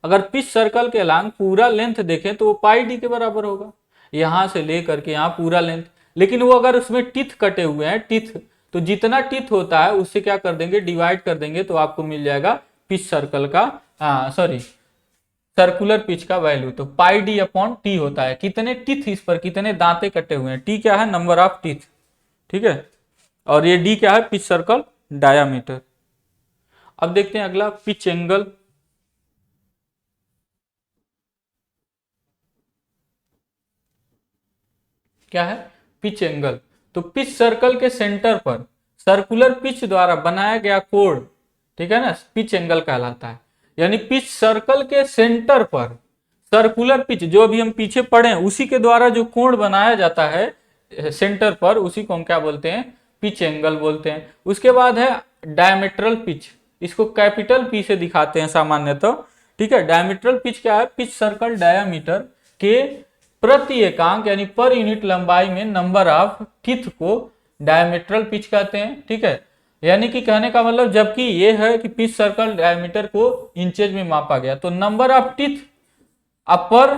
अगर पिच सर्कल के अलांग पूरा लेंथ देखें तो वो पाई डी के बराबर होगा, यहां से लेकर के यहां पूरा लेंथ। लेकिन वो अगर उसमें टीथ कटे हुए हैं, टीथ, तो जितना टीथ होता है उससे क्या कर देंगे, डिवाइड कर देंगे, तो आपको मिल जाएगा पिच सर्कल का सर्कुलर पिच का वैल्यू। तो पाई डी अपॉन टी होता है, कितने टीथ इस पर, कितने दांते कटे हुए हैं। टी क्या है, नंबर ऑफ टीथ। ठीक है, और ये डी क्या है, पिच सर्कल डायामीटर। अब देखते हैं अगला पिच एंगल। क्या है, पिच एंगल। तो पिच सर्कल के सेंटर पर सर्कुलर पिच द्वारा बनाया गया कोण, ठीक है ना, पिच एंगल कहलाता है। यानी पिच सर्कल के सेंटर पर सर्कुलर पिच, जो अभी हम पीछे पढ़े हैं, उसी के द्वारा जो कोण बनाया जाता है सेंटर पर, उसी को हम क्या बोलते हैं, पिच एंगल बोलते हैं। उसके बाद है डायमेट्रल पिच, इसको कैपिटल पी से दिखाते हैं सामान्यतः। ठीक है, डायमेट्रल पिच क्या है, पिच सर्कल डायमीटर के प्रति एकांक यानी पर यूनिट लंबाई में नंबर ऑफ टीथ को डायमेट्रल पिच कहते हैं। ठीक है, यानी कि कहने का मतलब, जबकि ये है कि पिच सर्कल डायमीटर को इंचेज में मापा गया, तो नंबर ऑफ टीथ अपर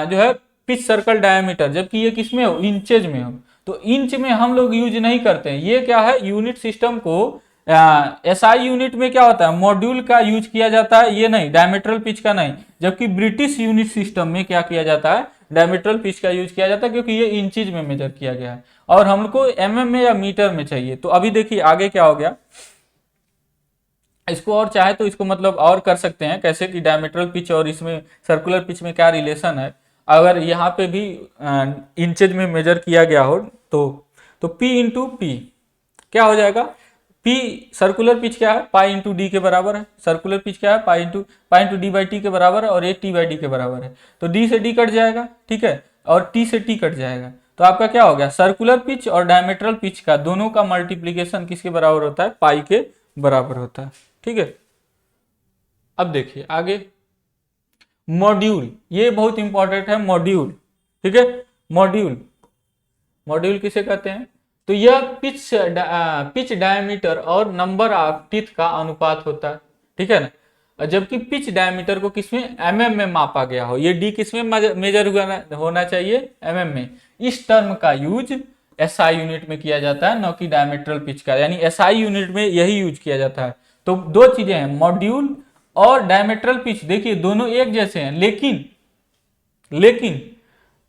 जो है पिच सर्कल डायमीटर, जबकि ये किसमें हो, इंचेज में हो, तो इंच में हम लोग यूज नहीं करते हैं। ये क्या है, यूनिट सिस्टम को एसआई यूनिट में क्या होता है, मॉड्यूल का यूज किया जाता है, ये नहीं, डायमीट्रल पिच का नहीं। जबकि ब्रिटिश यूनिट सिस्टम में क्या किया जाता है, डायमीट्रल पिच का यूज किया जाता है, क्योंकि ये इंचेज में मेजर किया गया है और हमको एमएम में या मीटर में चाहिए। तो अभी देखिए आगे क्या हो गया, इसको और चाहे तो इसको मतलब और कर सकते हैं, कैसे कि डायमीट्रल पिच और इसमें सर्कुलर पिच में क्या रिलेशन है। अगर यहाँ पे भी इंचेज में मेजर किया गया हो तो P इंटू पी क्या हो जाएगा, P सर्कुलर पिच क्या है, पाई इंटू डी के बराबर है। सर्कुलर पिच क्या है, pi into D by T के बराबर है, और ये टी बाई डी के बराबर है। तो डी से डी कट जाएगा, ठीक है, और टी से टी कट जाएगा, तो आपका क्या हो गया, सर्कुलर पिच और डायमेट्रल पिच का दोनों का मल्टीप्लीकेशन किसके बराबर होता है, पाई के बराबर होता है। ठीक है, अब देखिए आगे मॉड्यूल, ये बहुत इंपॉर्टेंट है मॉड्यूल। ठीक है, मॉड्यूल किसे कहते हैं, तो यह पिच डायमीटर और नंबर ऑफ टीथ का अनुपात होता है। ठीक है ना, जबकि पिच डायमीटर को किसमें, एमएम में मापा गया हो, ये डी किसमें मेजर होना चाहिए, एमएम में। इस टर्म का यूज एसआई यूनिट में किया जाता है, न कि डायमेट्रल पिच का, यानी एसआई यूनिट में यही यूज किया जाता है। तो दो चीजें हैं, मॉड्यूल और डायमेट्रल पिच, देखिए दोनों एक जैसे हैं, लेकिन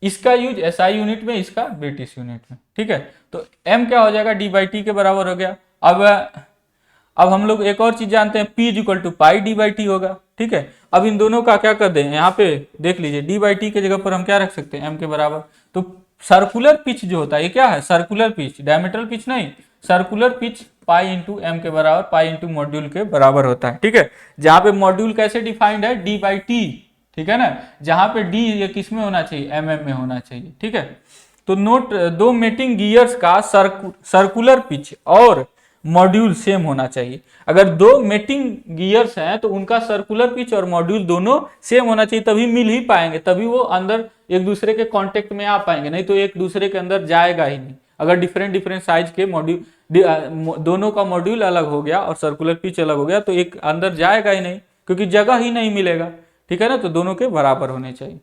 इसका यूज एसआई यूनिट में, इसका ब्रिटिश यूनिट में, ठीक है। तो m क्या हो जाएगा, d/t के बराबर हो गया। अब हम लोग एक और चीज जानते हैं, p equal to pi d/t होगा, ठीक है। अब इन दोनों का क्या कर दें, यहाँ पे देख लीजिए, d/t के जगह पर हम क्या रख सकते हैं, m के बराबर। तो सर्कुलर पिच जो होता है, ये क्या है, सर्कुलर पिच, डायमीटरल पिच नहीं, circular pitch pi into M के बराबर, पाई इंटू मॉड्यूल के बराबर होता है, ठीक है। जहां पे मॉड्यूल कैसे डिफाइंड है, d/t, ठीक है ना, जहां पे d ये किस में होना चाहिए, mm में होना चाहिए, ठीक है। तो नोट, दो मेटिंग गियर्स का सर्कुलर पिच और मॉड्यूल सेम होना चाहिए। अगर दो मेटिंग गियर्स हैं तो उनका सर्कुलर पिच और मॉड्यूल दोनों सेम होना चाहिए, तभी मिल ही पाएंगे, तभी वो अंदर एक दूसरे के कांटेक्ट में आ पाएंगे, नहीं तो एक दूसरे के अंदर जाएगा ही नहीं। अगर डिफरेंट साइज के मॉड्यूल, दोनों का मॉड्यूल अलग हो गया और सर्कुलर पिच अलग हो गया, तो एक अंदर जाएगा ही नहीं, क्योंकि जगह ही नहीं मिलेगा, ठीक है ना। तो दोनों के बराबर होने चाहिए।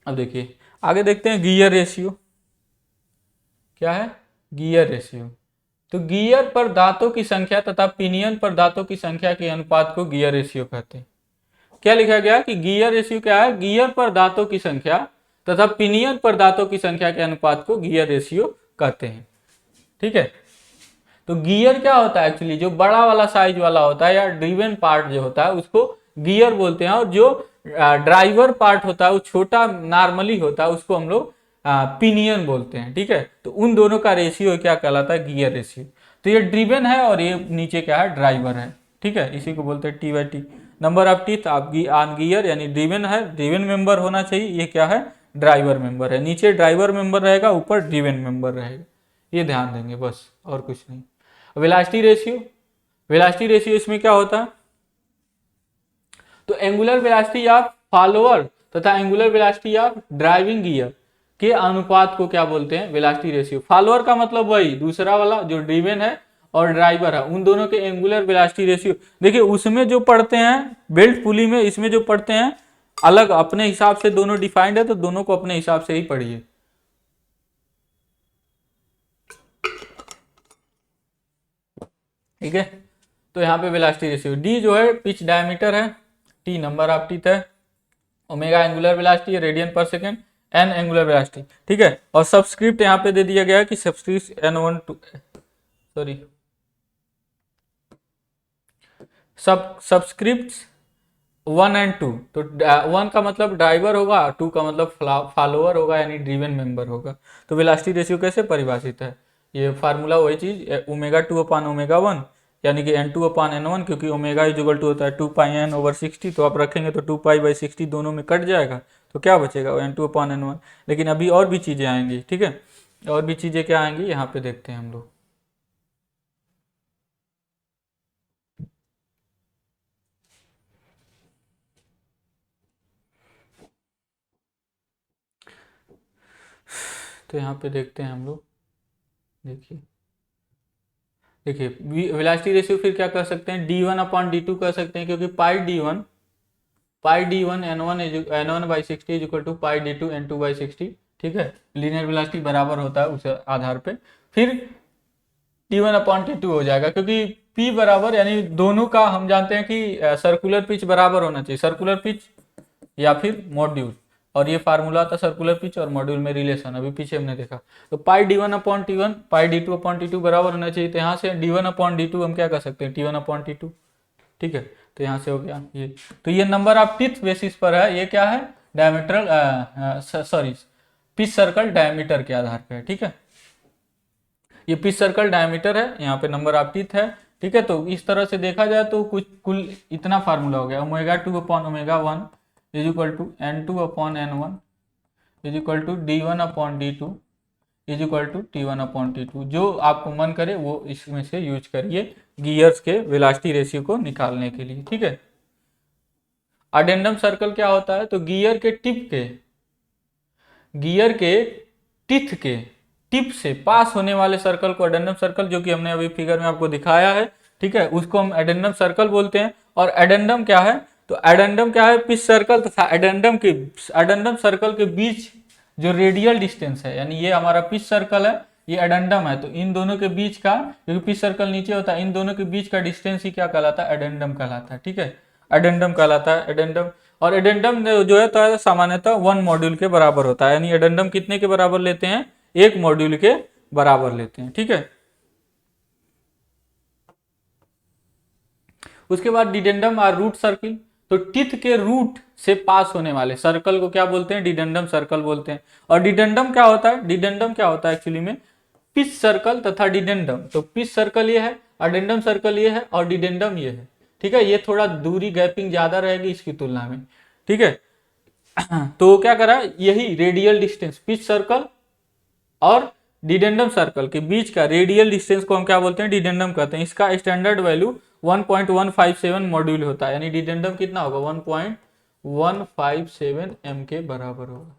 अब देखिए आगे देखते हैं गियर रेशियो। क्या है, गियर रेशियो। तो गियर पर दांतों की संख्या तथा पिनियन पर दांतों की संख्या के अनुपात को गियर रेशियो कहते हैं। क्या लिखा गया कि गियर रेशियो क्या है, गियर पर दांतों की संख्या तथा पिनियन पर दांतों की संख्या के अनुपात को गियर रेशियो कहते हैं, ठीक है। तो गियर क्या होता है, एक्चुअली जो बड़ा वाला साइज वाला होता है या ड्रिवन पार्ट जो होता है उसको गियर बोलते हैं, और जो ड्राइवर पार्ट होता है वो छोटा नॉर्मली होता है, उसको हम लोग पिनियन बोलते हैं, ठीक है। तो उन दोनों का रेशियो क्या कहलाता है, गियर रेशियो। तो ये ड्रिवन है और ये नीचे क्या है, ड्राइवर है, ठीक है। इसी को बोलते हैं t/t। नंबर ऑफ टीथ आपकी ऑन गियर, यानी ड्रिवन है, ड्रिवन मेंबर होना चाहिए, ये क्या है, ड्राइवर मेंबर है, नीचे ड्राइवर मेंबर रहेगा, ऊपर ड्रिवन मेंबर रहेगा, ये ध्यान देंगे बस, और कुछ नहीं। वेलोसिटी रेशियो, वेलोसिटी रेशियो इसमें क्या होता है, तो एंगुलर वेलोसिटी ऑफ फॉलोअर तथा angular velocity of driving gear के अनुपात को क्या बोलते हैं, वेलोसिटी रेशियो। फॉलोअर का मतलब वही दूसरा वाला जो ड्रिवन है और ड्राइवर है, उन दोनों के एंगुलर वेलोसिटी रेशियो। देखिए उसमें जो पढ़ते हैं बेल्ट पुली में, इसमें जो पढ़ते हैं अलग अपने हिसाब से, दोनों डिफाइंड है तो दोनों को अपने हिसाब से ही पढ़िए, ठीक है। तो यहाँ पे वेलोसिटी रेशियो, डी जो है पिच डायमीटर है, टी नंबर ऑफ टीथ है, ओमेगा एंगुलर वेलोसिटी है रेडियन पर सेकेंड, एन एंगुलर वेलोसिटी, ठीक है। और सबस्क्रिप्ट यहाँ पे दे दिया गया है कि subscript n1 sorry subscript 1 and 2। तो 1 का मतलब ड्राइवर होगा, 2 का मतलब फॉलोअर होगा, यानी ड्रिवन मेंबर होगा। तो वेलोसिटी रेशियो कैसे परिभाषित है, ये फार्मूला वही चीज, ओमेगा 2 अपान ओमेगा 1, यानी कि n2 अपान n1, क्योंकि ओमेगा इक्वल टू होता है 2 पाई n ओवर 60, तो आप रखेंगे तो 2 पाई बाई 60 दोनों में कट जाएगा, तो क्या बचेगा, n2 अपान n1। लेकिन अभी और भी चीजें आएंगी, ठीक है, और भी चीजें क्या आएंगी यहाँ पे देखते हैं हम लोग। तो यहाँ पे देखते हैं हम लोग, देखिए वेलोसिटी रेशियो फिर क्या कर सकते हैं, d1 अपॉन d2 कर सकते हैं, क्योंकि pi d1 n1 by 60 is equal to pi d2 n2 by 60, ठीक है। लीनियर वेलोसिटी बराबर होता है उस आधार पे, फिर t1 अपॉन t2 हो जाएगा, क्योंकि p बराबर, यानी दोनों का हम जानते हैं कि सर्कुलर पिच बराबर होना चाहिए, सर्कुलर पिच या फिर मॉड्यूल, और ये फार्मूला था सर्कुलर पिच और मॉड्यूल में रिलेशन, अभी पीछे हमने देखा। तो पाई d1 अपॉन t1 पाई d2 अपॉन t2 बराबर होना चाहिए, तो यहाँ से d1 अपॉन d2 हम क्या कर सकते हैं, t1 अपॉन t2, ठीक है। तो यहाँ से हो गया ये। तो ये नंबर ऑफ टीथ बेसिस पर है, ये क्या है, diameter sorry pitch circle diameter के आधार पर है, ठीक है। ये पिच सर्कल डायमीटर है, यहाँ पे नंबर ऑफ टीथ है, ठीक है। तो इस तरह से देखा जाए तो कुछ कुल इतना फार्मूला हो गया, omega 2 upon omega 1 is equal to n2 upon n1 is equal to d1 upon d2 is equal to t1 upon t2। जो आपको मन करे वो इसमें से यूज करिए गियर्स के वेलोसिटी रेशियो को निकालने के लिए, ठीक है। अडेंडम सर्कल क्या होता है, तो गियर के टिप से पास होने वाले सर्कल को अडेंडम सर्कल, जो कि हमने अभी फिगर में आपको दिखाया है, ठीक है, उसको हम एडेंडम सर्कल बोलते हैं। और एडेंडम क्या है, तो एडेंडम क्या है, पिच सर्कल तथा एडेंडम सर्कल के बीच जो रेडियल डिस्टेंस है, यानी ये हमारा पिच सर्कल है, ये एडेंडम है, तो इन दोनों के बीच का, क्योंकि पिच सर्कल नीचे होता है, इन दोनों के बीच का डिस्टेंस ही क्या कहलाता है, एडेंडम कहलाता है। ठीक है, एडेंडम कहलाता है, एडेंडम। और एडेंडम जो है तो सामान्यतः 1 मॉड्यूल के बराबर होता है, यानी एडेंडम कितने के बराबर लेते हैं, 1 मॉड्यूल के बराबर लेते हैं। ठीक है, उसके बाद डिडेंडम और रूट सर्किल, तो टिथ के रूट से पास होने वाले सर्कल को क्या बोलते हैं, डिडेंडम सर्कल बोलते हैं। और डिडेंडम क्या होता है, डिडेंडम क्या होता है एक्चुअली में, पिच सर्कल तथा डिडेंडम। तो पिच सर्कल ये है, अडेंडम सर्कल ये है, और डिडेंडम ये है। ठीक है, ये थोड़ा दूरी गैपिंग ज्यादा रहेगी इसकी तुलना में। ठीक है, तो क्या करा, यही रेडियल डिस्टेंस पिच सर्कल और डिडेंडम सर्कल के बीच का रेडियल डिस्टेंस को हम क्या बोलते हैं, डिडेंडम कहते हैं। इसका स्टैंडर्ड वैल्यू 1.157 मॉड्यूल होता है, यानी डिडेंडम कितना होगा, 1.157 एम के बराबर होगा।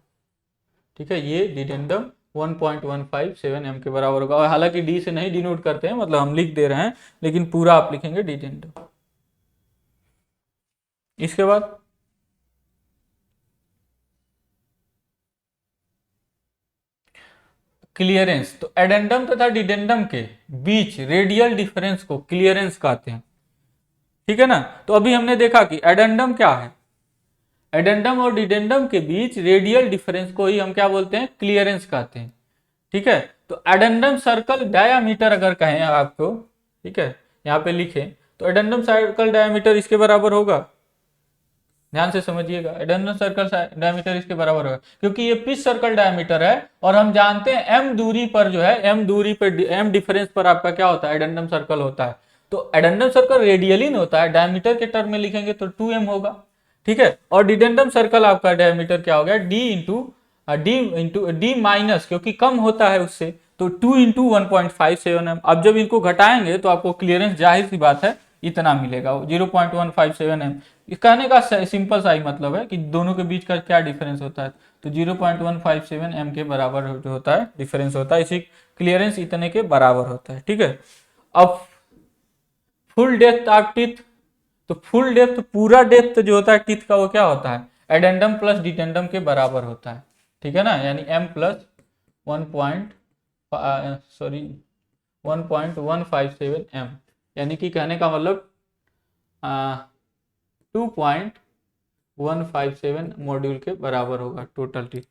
ठीक है, ये डिडेंडम 1.157 एम के बराबर होगा। और हालांकि डी से नहीं डिनोट करते हैं, मतलब हम लिख दे रहे हैं, लेकिन पूरा आप लिखेंगे डिडेंडम। इसके बाद क्लियरेंस, तो एडेंडम तथा डिडेंडम के बीच रेडियल डिफरेंस को क्लियरेंस कहते हैं। ठीक है ना, तो अभी हमने देखा कि एडेंडम क्या है, एडेंडम और डिडेंडम के बीच रेडियल डिफरेंस को ही हम क्या बोलते हैं, क्लियरेंस कहते हैं। ठीक है, तो एडेंडम सर्कल डायामीटर अगर कहें आपको, ठीक है, यहाँ पे लिखें, तो एडेंडम सर्कल डायामीटर इसके बराबर होगा, ध्यान से समझिएगा, एडेंडम सर्कल डायमीटर इसके बराबर होगा, क्योंकि ये पिच सर्कल डायमीटर है, और हम जानते हैं m दूरी पर जो है, m दूरी पर, m डिफरेंस पर आपका क्या होता है, एडेंडम सर्कल होता है। तो एडेंडम सर्कल रेडियली होता है, डायमीटर के टर्म में लिखेंगे तो 2m होगा। ठीक है, और डिडेंडम सर्कल आपका डायमीटर क्या हो गया, d माइनस, क्योंकि कम होता है उससे, तो 2 इंटू 1.57m। अब जब इनको घटाएंगे तो आपको क्लियरेंस जाहिर सी बात है इतना मिलेगा, 0.157m। कहने का सिंपल सा ही मतलब है कि दोनों के बीच का क्या डिफरेंस होता है, तो 0.157 एम के बराबर जो होता है डिफरेंस होता है, इसी क्लियरेंस इतने के बराबर होता है। ठीक है, अब फुल डेप्थ ऑफ टिथ, तो फुल डेप्थ, पूरा डेप्थ जो होता है टिथ का, वो क्या होता है, एडेंडम प्लस डिडेंडम के बराबर होता है। ठीक है ना, यानी m प्लस 1.157m, यानी कि कहने का मतलब 2.157 मॉड्यूल के बराबर होगा टोटल टिथ।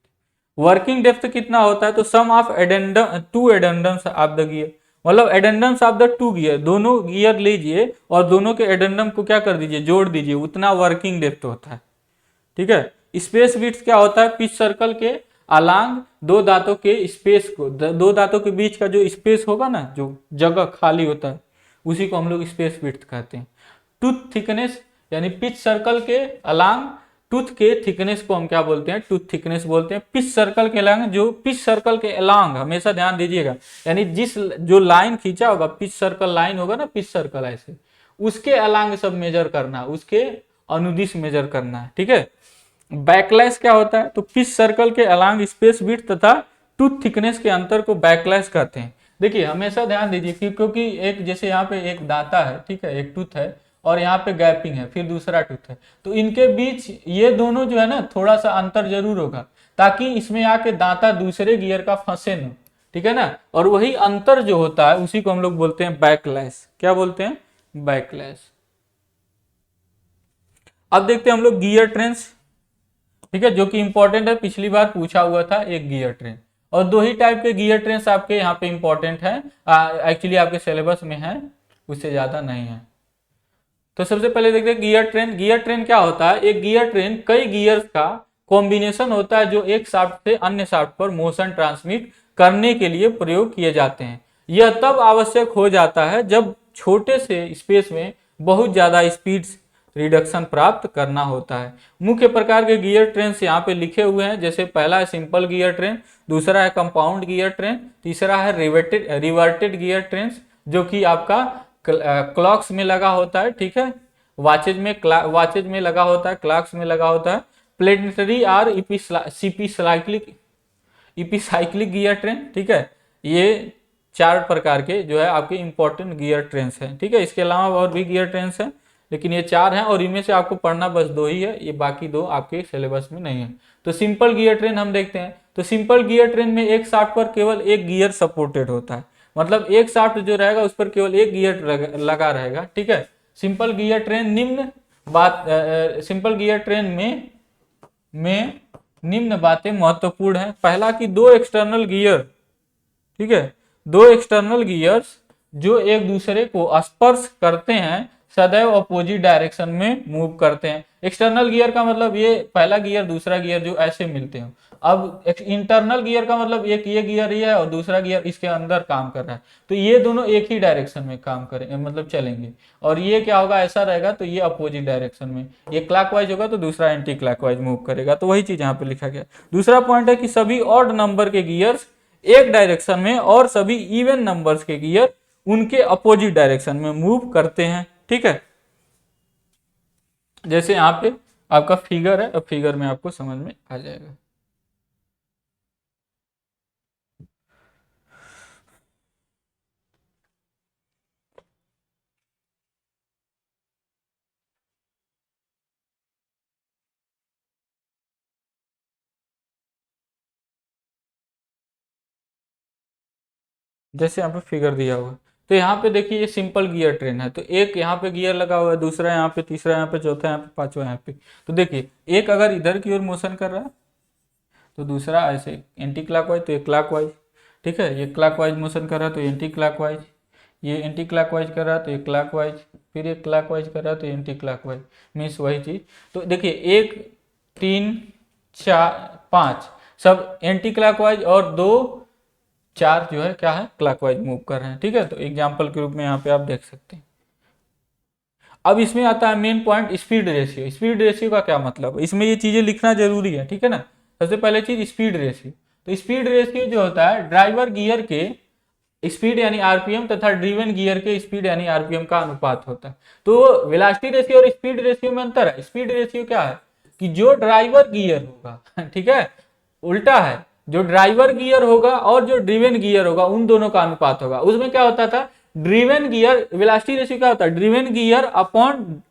वर्किंग डेप्थ कितना होता है, तो sum of addendum, 2 addendums of the gear, मतलब एडेंडम्स ऑफ द 2 गियर, दोनों गियर लीजिए और दोनों के एडेंडम को क्या कर दीजिए, जोड़ दीजिए, उतना वर्किंग डेप्थ होता है। ठीक है, स्पेस विड्थ क्या होता है, पिच सर्कल के अलांग दो दांतों के स्पेस को, दो दांतों के बीच का जो स्पेस होगा ना, जो जगह खाली होता है, उसी को हम लोग स्पेस विड्थ कहते हैं। टूथ थिकनेस, यानी पिच सर्कल के अलांग टूथ के थिकनेस को हम क्या बोलते हैं, टूथ थिकनेस बोलते हैं। पिच सर्कल के अलांग, जो पिच सर्कल के अलांग, हमेशा ध्यान दीजिएगा, यानी जिस जो लाइन खींचा होगा, पिच सर्कल लाइन होगा ना, पिच सर्कल ऐसे, उसके अलांग सब मेजर करना, उसके अनुदिश मेजर करना है। ठीक है, बैकलैश क्या होता है, तो पिच सर्कल के अलांग स्पेस विड्थ तथा टूथ थिकनेस के अंतर को बैकलैश कहते हैं। देखिए हमेशा ध्यान दीजिए, क्योंकि एक जैसे यहाँ पे एक दांता है, ठीक है, एक टूथ है, और यहाँ पे गैपिंग है, फिर दूसरा टूथ है, तो इनके बीच ये दोनों जो है ना, थोड़ा सा अंतर जरूर होगा, ताकि इसमें आके दांता दूसरे गियर का फंसे न। ठीक है ना, और वही अंतर जो होता है उसी को हम लोग बोलते हैं बैकलैश। क्या बोलते हैं, बैकलैश। अब देखते हैं हम लोग गियर ट्रेन्स। ठीक है, जो कि इंपॉर्टेंट है, पिछली बार पूछा हुआ था एक गियर ट्रेन, और दो ही टाइप के गियर ट्रेन्स आपके यहाँ पे इंपॉर्टेंट है, एक्चुअली आपके सिलेबस में है, उससे ज्यादा नहीं है। तो सबसे पहले देखते हैं गियर ट्रेन। गियर ट्रेन क्या होता है, एक गियर ट्रेन कई गियर्स का कॉम्बिनेशन होता है, जो एक शाफ्ट से अन्य शाफ्ट पर मोशन ट्रांसमिट करने के लिए प्रयोग किए जाते हैं। यह तब आवश्यक हो जाता है जब छोटे से स्पेस में बहुत ज्यादा स्पीड रिडक्शन प्राप्त करना होता है। मुख्य प्रकार के गियर ट्रेन यहाँ पे लिखे हुए हैं, जैसे पहला है सिंपल गियर ट्रेन, दूसरा है कंपाउंड गियर ट्रेन, तीसरा है रिवर्टेड गियर ट्रेन, जो कि आपका क्लॉक्स में लगा होता है। ठीक है, वॉचेज में लगा होता है, क्लॉक्स में लगा होता है। प्लेनेटरी और इपीसाइक्लिक गियर ट्रेन। ठीक है, ये 4 प्रकार के जो है आपके इंपॉर्टेंट गियर ट्रेन हैं। ठीक है, इसके अलावा और भी गियर ट्रेन हैं, लेकिन ये 4 हैं और इनमें से आपको पढ़ना बस 2 ही है, ये बाकी 2 आपके सिलेबस में नहीं है। तो सिंपल गियर ट्रेन हम देखते हैं। तो सिंपल गियर ट्रेन में एक शाफ्ट पर केवल एक गियर सपोर्टेड होता है, मतलब एक शाफ्ट जो रहेगा उस पर केवल एक गियर लगा रहेगा, ठीक है। Simple gear train simple gear train में निम्न बातें महत्वपूर्ण है। पहला कि 2 एक्सटर्नल गियर, ठीक है, 2 एक्सटर्नल गियर्स जो एक दूसरे को स्पर्श करते हैं सदैव अपोजिट डायरेक्शन में मूव करते हैं। एक्सटर्नल गियर का मतलब ये पहला गियर दूसरा गियर जो ऐसे मिलते हैं। अब इंटरनल गियर का मतलब एक ये गियर ही है और दूसरा गियर इसके अंदर काम कर रहा है, तो ये दोनों एक ही डायरेक्शन में काम करेंगे, मतलब चलेंगे। और ये क्या होगा, ऐसा रहेगा तो ये अपोजिट डायरेक्शन में, ये क्लॉकवाइज होगा तो दूसरा एंटी क्लॉकवाइज मूव करेगा। तो वही चीज यहाँ पे लिखा गया। दूसरा पॉइंट है कि सभी ऑड नंबर के गियर्स एक डायरेक्शन में और सभी इवन नंबर्स के गियर उनके अपोजिट डायरेक्शन में मूव करते हैं, ठीक है। जैसे यहाँ पे आपका फिगर है, अब फिगर में आपको समझ में आ जाएगा। जैसे यहाँ पे फिगर दिया हुआ है, तो यहाँ पे देखिए ये सिंपल गियर ट्रेन है, तो एक यहाँ पे गियर लगा हुआ है, दूसरा यहाँ पे, तीसरा यहाँ पे, चौथा यहाँ पे, पांचवा यहाँ पे। तो देखिए एक अगर इधर की ओर मोशन कर रहा है तो दूसरा ऐसे एंटी क्लॉकवाइज, तो ये क्लॉकवाइज, ठीक है। ये क्लॉकवाइज मोशन कर रहा है तो एंटी क्लॉकवाइज, ये एंटी क्लॉकवाइज कर रहा है तो ये क्लॉकवाइज, फिर ये क्लॉकवाइज कर रहा है तो एंटी क्लॉकवाइज, मीन्स वही चीज। तो देखिए 1 3 4 5 सब एंटी क्लॉकवाइज और 2 4 जो है क्या है, क्लॉकवाइज मूव कर रहे हैं, ठीक है। तो एग्जाम्पल के रूप में यहाँ पे आप देख सकते हैं। अब इसमें आता है main point, speed ratio. Speed ratio का क्या मतलब है, इसमें ये चीजें लिखना जरूरी है, ठीक है ना। सबसे पहले चीज स्पीड रेशियो। तो स्पीड रेशियो जो होता है ड्राइवर गियर के स्पीड यानी आरपीएम तथा ड्रीवन गियर के स्पीड यानी आरपीएम का अनुपात होता है। तो वेलोसिटी रेशियो और स्पीड रेशियो में अंतर है। स्पीड रेशियो क्या है कि जो ड्राइवर गियर होगा, ठीक है, उल्टा है, जो ड्राइवर गियर होगा और जो ड्रीवन गियर होगा उन दोनों का अनुपात होगा। उसमें क्या होता था, ड्रीवन गियर, वेलोसिटी रेशियो क्या होता है, driven gear upon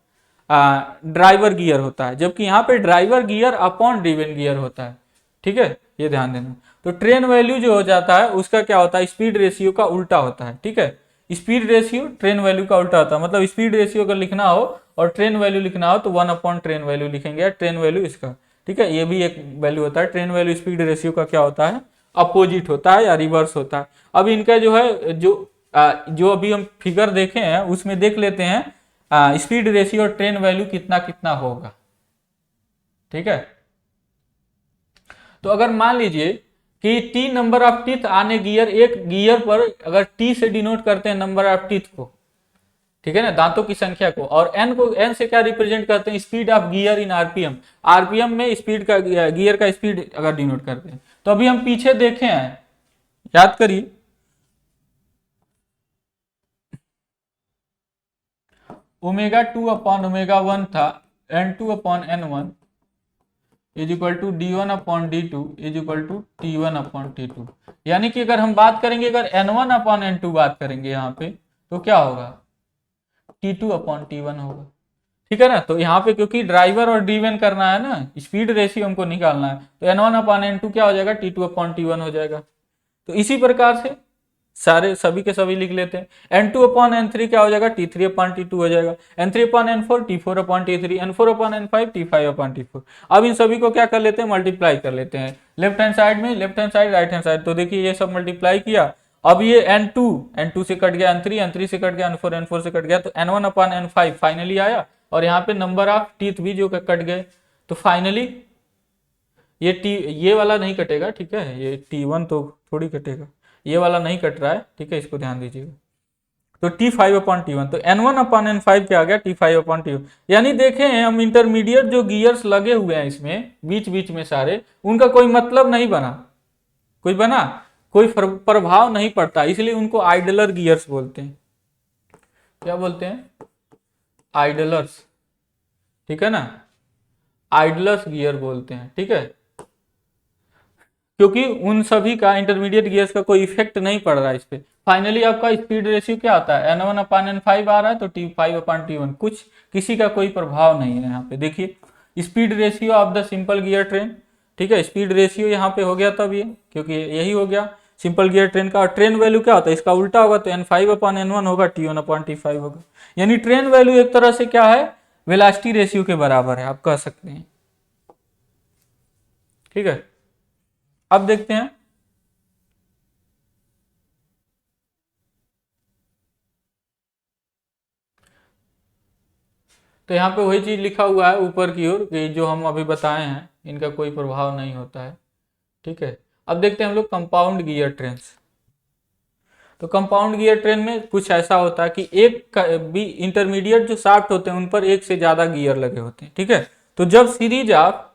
driver gear होता है, जबकि यहाँ पे driver gear upon driven gear होता है, ठीक है, ये ध्यान देना। तो ट्रेन वैल्यू जो हो जाता है उसका क्या होता है, स्पीड रेशियो का उल्टा होता है, ठीक है। स्पीड रेशियो ट्रेन वैल्यू का उल्टा होता है, मतलब स्पीड रेशियो अगर लिखना हो और ट्रेन वैल्यू लिखना हो तो 1 अपॉन ट्रेन वैल्यू लिखेंगे, ट्रेन वैल्यू इसका, ठीक है। ये भी एक वैल्यू होता है। ट्रेन वैल्यू स्पीड रेशियो का क्या होता है, अपोजिट होता है या रिवर्स होता है। अब इनका जो है जो अभी हम फिगर देखे हैं उसमें देख लेते हैं स्पीड रेशियो और ट्रेन वैल्यू कितना कितना होगा, ठीक है। तो अगर मान लीजिए कि टी नंबर ऑफ टीथ आने गियर, एक गियर पर अगर टी से डिनोट करते हैं नंबर ऑफ टीथ को, ठीक है ना, दांतों की संख्या को, और एन को, एन से क्या रिप्रेजेंट करते हैं, speed of gear in RPM. RPM में स्पीड का, गियर का स्पीड अगर डिनोट करते हैं। तो अभी हम पीछे देखे हैं, याद करिए, ओमेगा 2 अपॉन ओमेगा 1 था, N2 upon N1 is equal to D1 upon D2 is equal to T1 upon T2। यानी कि अगर हम बात करेंगे, अगर N1 अपॉन N2 बात करेंगे यहाँ पे, तो क्या होगा, T2 अपॉन T1 होगा, ठीक है ना। तो यहाँ पे क्योंकि ड्राइवर और ड्रीवन करना है ना, स्पीड रेशियो हमको निकालना है, तो N1 अपॉन N2 क्या हो जाएगा, T2 अपॉन T1 हो जाएगा। तो इसी प्रकार से सारे सभी के सभी लिख लेते हैं। N2 अपॉन N3 क्या हो जाएगा, T3 अपॉन T2 हो जाएगा। N3 upon N4 T4 upon T3, N4 upon N5 T5 upon T4। अब इन सभी को क्या कर लेते हैं, मल्टीप्लाई कर लेते हैं, लेफ्ट हैंड साइड में, left hand side, right hand side. तो देखिए ये सब मल्टीप्लाई किया, अब ये N2 से कट गया, N3 से कट गया, N4 से कट गया, तो N1 अपॉन N5 फाइनली आया। और यहाँ पे नंबर ऑफ टीथ भी जो कट गए, तो फाइनली ये वाला नहीं कटेगा, ठीक है, ये T1 तो थोड़ी कटेगा, ये वाला नहीं कट रहा है, ठीक है, इसको ध्यान दीजिएगा। तो T5 अपॉन T1, तो N1 अपॉन N5 क्या आ गया, T5 अपॉन T1। यानी देखें हम इंटरमीडिएट जो गियर्स लगे हुए हैं इसमें बीच बीच में सारे, उनका कोई मतलब नहीं बना, कोई प्रभाव नहीं पड़ता, इसलिए उनको आइडलर गियर्स बोलते हैं। क्या बोलते हैं, आइडलर्स, ठीक है ना, आइडलर्स गियर बोलते हैं, ठीक है। क्योंकि उन सभी का इंटरमीडिएट गियर्स का कोई इफेक्ट नहीं पड़ रहा है इस पर। फाइनली आपका स्पीड रेशियो क्या आता है, N1/N5 आ रहा है, तो T5/T1 कुछ किसी का कोई प्रभाव नहीं है यहाँ पे। देखिए speed ratio of the simple gear train, ठीक है, स्पीड रेशियो यहाँ पे हो गया तब ये, क्योंकि यही हो गया सिंपल गियर ट्रेन का। ट्रेन वैल्यू क्या होता है, इसका उल्टा होगा, तो N5/N1 होगा, T1/T5 होगा। यानी ट्रेन वैल्यू एक तरह से क्या है, वेलोसिटी रेशियो के बराबर है, आप कह सकते हैं। ठीक है, अब देखते हैं तो यहाँ पे वही चीज लिखा हुआ है ऊपर की ओर कि जो हम अभी बताए हैं, इनका कोई प्रभाव नहीं होता है। ठीक है, अब देखते हैं हम लोग कंपाउंड गियर ट्रेन। तो कंपाउंड गियर ट्रेन में कुछ ऐसा होता है कि एक भी इंटरमीडिएट जो शाफ्ट होते हैं उन पर एक से ज्यादा गियर लगे होते हैं। ठीक है, तो जब सीरीज ऑफ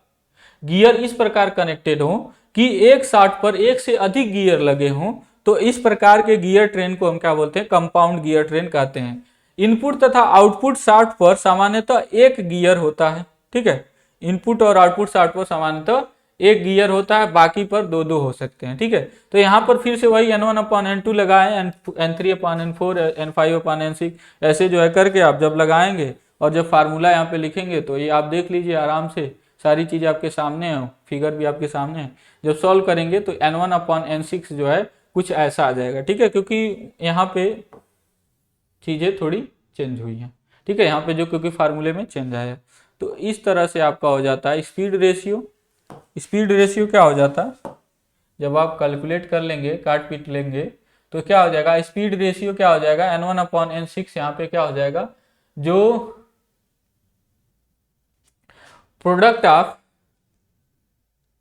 गियर इस प्रकार कनेक्टेड हो कि एक शाफ्ट पर एक से अधिक गियर लगे हों, तो इस प्रकार के गियर ट्रेन को हम क्या बोलते हैं, कंपाउंड गियर ट्रेन कहते हैं। इनपुट तथा आउटपुट शाफ्ट पर सामान्यतः एक गियर होता है। ठीक है, इनपुट और आउटपुट शाफ्ट पर सामान्यतः एक गियर होता है, बाकी पर दो दो हो सकते हैं। ठीक है, तो यहाँ पर फिर से वही N1/N2 लगाए, N3/N4, N5/N6 ऐसे जो है करके आप जब लगाएंगे और जब फार्मूला यहाँ पे लिखेंगे तो ये आप देख लीजिए आराम से, सारी चीज़ आपके सामने है, फिगर भी आपके सामने है। जब सॉल्व करेंगे तो N1/N6 जो है कुछ ऐसा आ जाएगा। ठीक है, क्योंकि यहाँ पे चीज़ें थोड़ी चेंज हुई हैं। ठीक है, यहाँ पे जो क्योंकि फार्मूले में चेंज आया, तो इस तरह से आपका हो जाता है स्पीड रेशियो। स्पीड रेशियो क्या हो जाता है, जब आप कैलकुलेट कर लेंगे, काट पीट लेंगे, तो क्या हो जाएगा, स्पीड रेशियो क्या हो जाएगा, N1/N6 यहाँ पे क्या हो जाएगा, जो प्रोडक्ट ऑफ,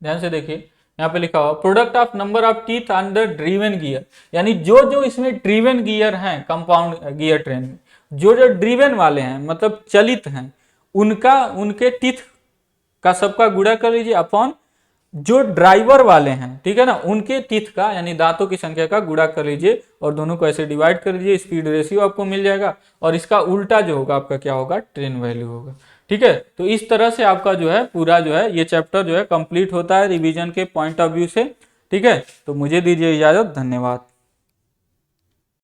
ध्यान से देखिए यहाँ पे लिखा हुआ product of number of teeth on the driven gear, यानी जो जो इसमें ड्रीवन गियर हैं कंपाउंड गियर ट्रेन में, जो जो ड्रीवन वाले हैं मतलब चलित हैं, उनका उनके टीथ का सबका गुणा कर लीजिए अपॉन जो ड्राइवर वाले हैं, ठीक है ना, उनके टीथ का यानी दांतों की संख्या का गुणा कर लीजिए और दोनों को ऐसे डिवाइड कर लीजिए, स्पीड रेशियो आपको मिल जाएगा। और इसका उल्टा जो होगा आपका क्या होगा, ट्रेन वैल्यू होगा। ठीक है, तो इस तरह से आपका जो है पूरा जो है ये चैप्टर जो है कंप्लीट होता है रिवीजन के पॉइंट ऑफ व्यू से। ठीक है, तो मुझे दीजिए इजाजत, धन्यवाद।